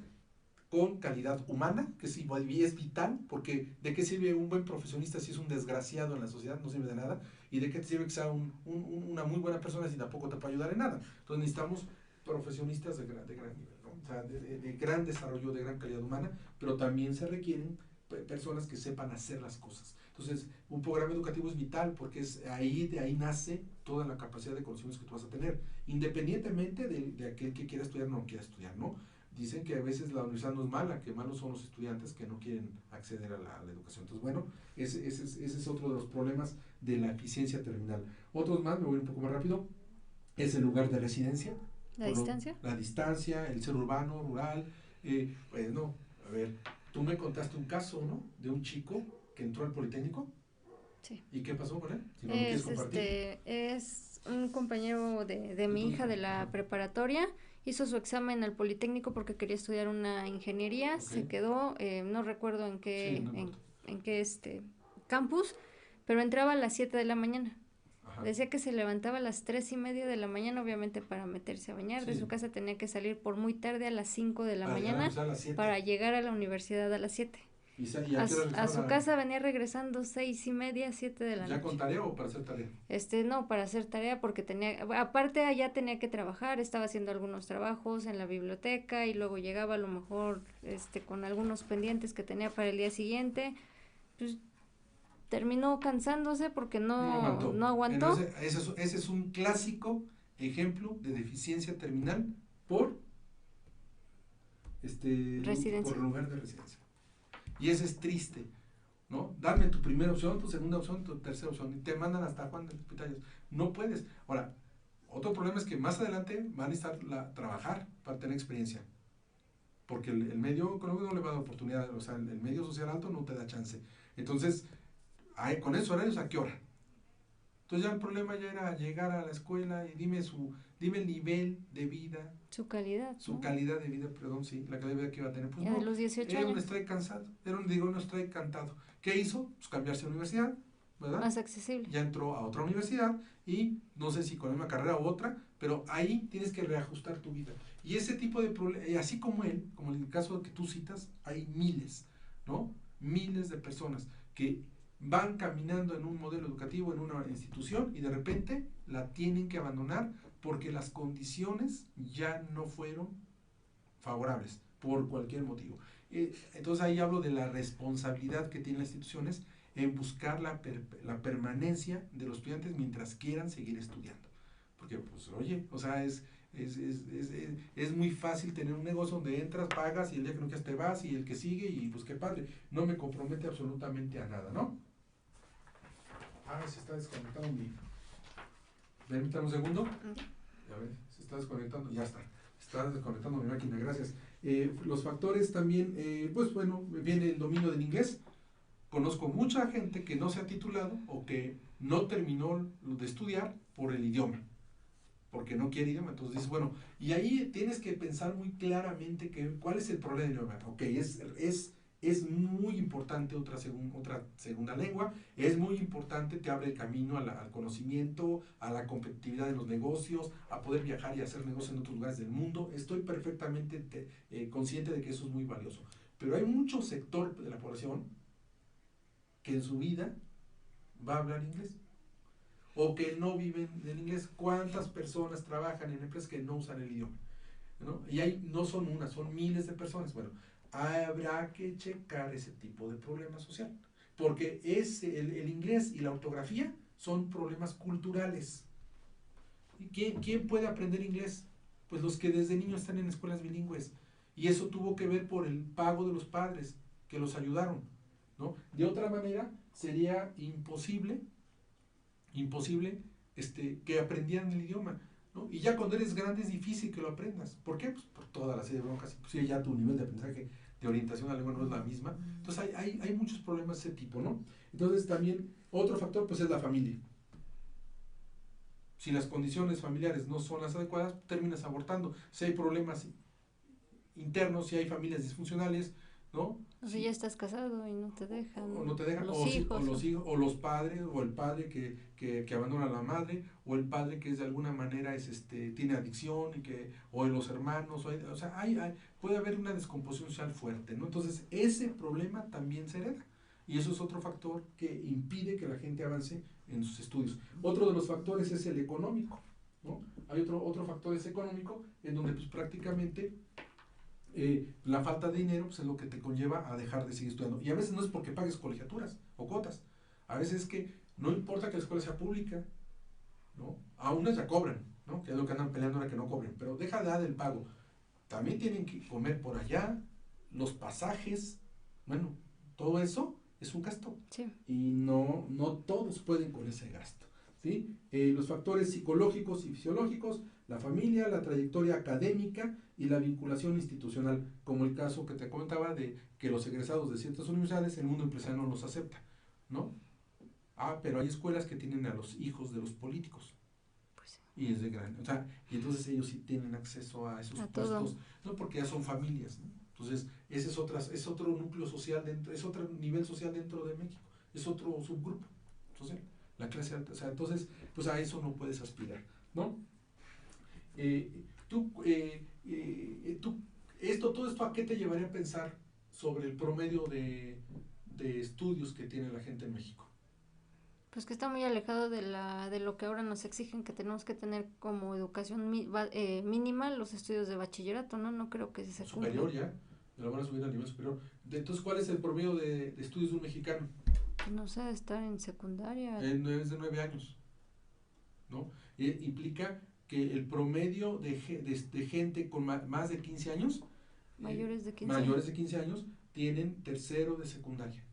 con calidad humana, que sí es vital, porque ¿de qué sirve un buen profesionista si es un desgraciado en la sociedad? No sirve de nada. ¿Y de qué te sirve que sea una muy buena persona si tampoco te puede ayudar en nada? Entonces necesitamos profesionistas de gran nivel, ¿no? O sea, de gran desarrollo, de gran calidad humana, pero también se requieren personas que sepan hacer las cosas. Entonces, un programa educativo es vital porque de ahí nace toda la capacidad de conocimientos que tú vas a tener, independientemente de aquel que quiera estudiar o no quiera estudiar, ¿no? Dicen que a veces la universidad no es mala, que malos son los estudiantes que no quieren acceder a la educación. Entonces, bueno, ese es otro de los problemas de la eficiencia terminal. Otros más, me voy un poco más rápido, es el lugar de residencia. ¿La distancia? La distancia, el ser urbano, rural. Pues no, a ver, tú me contaste un caso, ¿no? De un chico que entró al Politécnico. Sí. ¿Y qué pasó con él? Si no lo quieres compartir. Es un compañero de mi hija de la preparatoria. Hizo su examen al Politécnico porque quería estudiar una ingeniería. Okay. Se quedó, no recuerdo en qué, Sí, no en qué campus, pero entraba a las 7 de la mañana. Ajá. Decía que se levantaba a las 3:30 de la mañana, obviamente para meterse a bañar. Sí. De su casa tenía que salir por muy tarde a las 5 de la mañana a las 7. para llegar a la universidad a las 7. A su casa venía regresando 6:30, 7 de la noche. ¿Ya con tarea o para hacer tarea? No, para hacer tarea porque aparte allá tenía que trabajar, estaba haciendo algunos trabajos en la biblioteca y luego llegaba a lo mejor con algunos pendientes que tenía para el día siguiente. Pues terminó cansándose porque no aguantó. Entonces, ese es un clásico ejemplo de deficiencia terminal por por lugar de residencia. Y ese es triste, ¿no? Dame tu primera opción, tu segunda opción, tu tercera opción, y te mandan hasta Juan de Hospitales. No puedes. Ahora, otro problema es que más adelante van a necesitar trabajar para tener experiencia. Porque el medio económico no le va a dar oportunidad, o sea, el medio social alto no te da chance. Entonces, con esos horarios, ¿a qué hora? Entonces ya el problema ya era llegar a la escuela y dime el nivel de vida. Su calidad. Su calidad de vida, perdón, sí, la calidad de vida que iba a tener. Pues no, de los 18 era años. Un strike cansado, un strike cantado. ¿Qué hizo? Pues cambiarse de universidad, ¿verdad? Más accesible. Ya entró a otra universidad y no sé si con una carrera u otra, pero ahí tienes que reajustar tu vida. Y ese tipo de problemas, así como él, como en el caso que tú citas, hay miles, ¿no? Miles de personas que van caminando en un modelo educativo, en una institución, y de repente la tienen que abandonar porque las condiciones ya no fueron favorables, por cualquier motivo. Entonces ahí hablo de la responsabilidad que tienen las instituciones en buscar la permanencia de los estudiantes mientras quieran seguir estudiando. Porque, pues, oye, o sea, es muy fácil tener un negocio donde entras, pagas y el día que no quieras te vas y el que sigue y pues qué padre, no me compromete absolutamente a nada, ¿no? Se está desconectando Permítame un segundo. A ver, se está desconectando, ya está. Está desconectando mi máquina, gracias. Los factores también, pues bueno, viene el dominio del inglés. Conozco mucha gente que no se ha titulado o que no terminó de estudiar por el idioma, porque no quiere idioma. Entonces dices, bueno, y ahí tienes que pensar muy claramente cuál es el problema del idioma. Ok, es muy importante otra segunda lengua, es muy importante, te abre el camino al conocimiento, a la competitividad de los negocios, a poder viajar y hacer negocios en otros lugares del mundo. Estoy perfectamente consciente de que eso es muy valioso. Pero hay mucho sector de la población que en su vida va a hablar inglés o que no viven del inglés. ¿Cuántas personas trabajan en empresas que no usan el idioma? ¿No? Y no son una, son miles de personas. Bueno, habrá que checar ese tipo de problema social, porque el inglés y la ortografía son problemas culturales. ¿Quién puede aprender inglés? Pues los que desde niños están en escuelas bilingües. Y eso tuvo que ver por el pago de los padres que los ayudaron, ¿no? De otra manera, sería imposible que aprendieran el idioma, ¿no? Y ya cuando eres grande es difícil que lo aprendas. ¿Por qué? Pues por toda la serie de broncas, inclusive ya tu nivel de aprendizaje, de orientación a la lengua no es la misma. Entonces hay muchos problemas de ese tipo, ¿no? Entonces también otro factor pues es la familia. Si las condiciones familiares no son las adecuadas, terminas abortando. Si hay problemas internos, si hay familias disfuncionales, ¿no? O sea, ya estás casado y no te dejan. O no te dejan, Los hijos. los hijos, o los padres, o el padre que abandona a la madre, o el padre que es de alguna manera tiene adicción, o los hermanos, o sea, puede haber una descomposición social fuerte, ¿no? Entonces, ese problema también se hereda. Y eso es otro factor que impide que la gente avance en sus estudios. Otro de los factores es el económico, ¿no? Hay otro factor es económico, en donde pues prácticamente la falta de dinero pues, es lo que te conlleva a dejar de seguir estudiando. Y a veces no es porque pagues colegiaturas o cuotas. A veces es que no importa que la escuela sea pública, ¿no? A unas ya cobran, ¿no? Que es lo que andan peleando ahora que no cobren. Pero deja de dar el pago. También tienen que comer por allá, los pasajes, bueno, todo eso es un gasto. Sí. Y no todos pueden con ese gasto, ¿sí? Los factores psicológicos y fisiológicos, la familia, la trayectoria académica y la vinculación institucional, como el caso que te comentaba de que los egresados de ciertas universidades, el mundo empresarial no los acepta, ¿no? Pero hay escuelas que tienen a los hijos de los políticos. Pues, y es de gran, o sea, y entonces ellos sí tienen acceso a esos puestos, no porque ya son familias, ¿no? Entonces, ese es otro núcleo social dentro, es otro nivel social dentro de México, es otro subgrupo social, la clase alta, o sea, entonces, pues a eso no puedes aspirar, ¿no? Todo esto, ¿a qué te llevaría a pensar sobre el promedio de estudios que tiene la gente en México? Pues que está muy alejado de lo que ahora nos exigen, que tenemos que tener como educación mínima los estudios de bachillerato, ¿no? No creo que se cumpla. Superior ya, me lo van a subir al nivel superior. Entonces, ¿cuál es el promedio de estudios de un mexicano? No sé, estar en secundaria. Es de 9 años, ¿no? Implica que el promedio de gente con más de 15 años, mayores de 15 mayores de 15 años, tienen tercero de secundaria.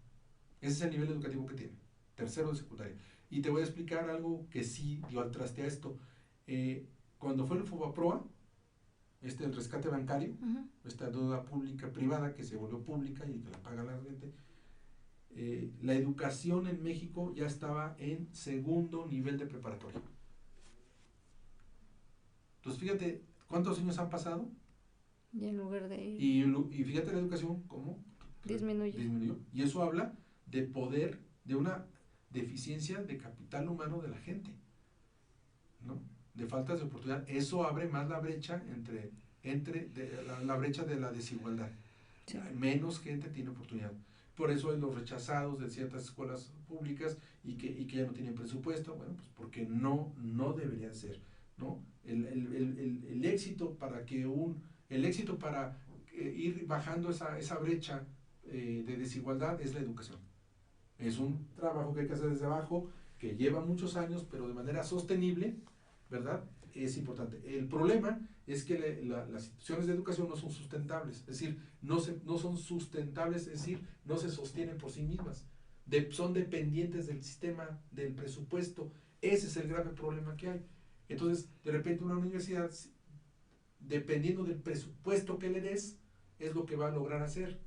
Ese es el nivel educativo que tienen, tercero de secundaria. Y te voy a explicar algo que sí dio al traste a esto. Cuando fue el FOBAPROA, el rescate bancario, esta deuda pública privada que se volvió pública y que la paga la gente, la educación en México ya estaba en segundo nivel de preparatoria. Entonces fíjate cuántos años han pasado y en lugar de ir y fíjate la educación cómo disminuyó. Y eso habla de poder, de una deficiencia de capital humano de la gente, ¿no? De faltas de oportunidad. Eso abre más la brecha la brecha de la desigualdad. Sí. Menos gente tiene oportunidad. Por eso hay los rechazados de ciertas escuelas públicas y que ya no tienen presupuesto, bueno, pues porque no deberían ser, ¿no? El éxito para ir bajando esa brecha de desigualdad es la educación. Es un trabajo que hay que hacer desde abajo, que lleva muchos años, pero de manera sostenible, ¿verdad? Es importante. El problema es que las instituciones de educación no son sustentables, es decir, no son sustentables, es decir, no se sostienen por sí mismas, son dependientes del sistema, del presupuesto. Ese es el grave problema que hay. Entonces, de repente una universidad, dependiendo del presupuesto que le des, es lo que va a lograr hacer,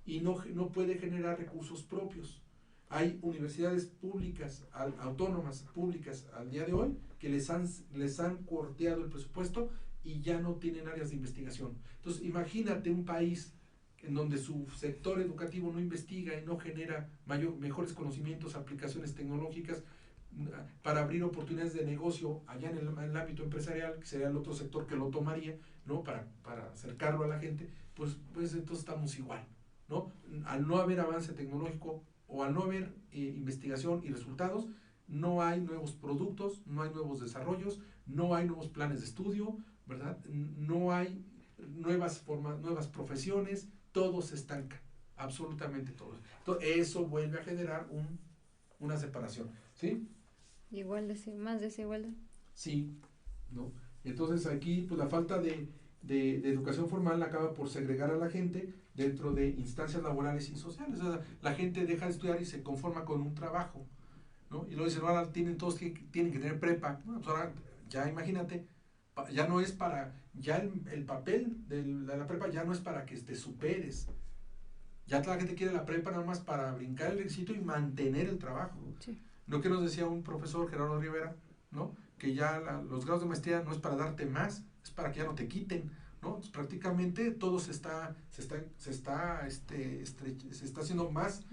y no puede generar recursos propios. Hay universidades públicas, autónomas públicas al día de hoy que les han corteado el presupuesto y ya no tienen áreas de investigación. Entonces imagínate un país en donde su sector educativo no investiga y no genera mejores conocimientos, aplicaciones tecnológicas para abrir oportunidades de negocio allá en el ámbito empresarial, que sería el otro sector que lo tomaría, ¿no? Para acercarlo a la gente, pues entonces estamos igual, ¿no? Al no haber avance tecnológico o al no haber investigación y resultados, no hay nuevos productos, no hay nuevos desarrollos, no hay nuevos planes de estudio, ¿verdad? No hay nuevas profesiones, todo se estanca, absolutamente todo. Entonces, eso vuelve a generar una separación, ¿sí? Más desigualdad. Sí, ¿no? Entonces aquí pues la falta de educación formal acaba por segregar a la gente dentro de instancias laborales y sociales. O sea, la gente deja de estudiar y se conforma con un trabajo, ¿no? Y luego dicen, ahora todos tienen que tener prepa. Bueno, pues ahora ya imagínate, ya no es para, ya el papel de la prepa ya no es para que te superes. Ya la gente quiere la prepa nada más para brincar el requisito y mantener el trabajo. Sí. Lo que nos decía un profesor, Gerardo Rivera, ¿no? Que ya los grados de maestría no es para darte más, es para que ya no te quiten, ¿no? Entonces, prácticamente todo se está haciendo más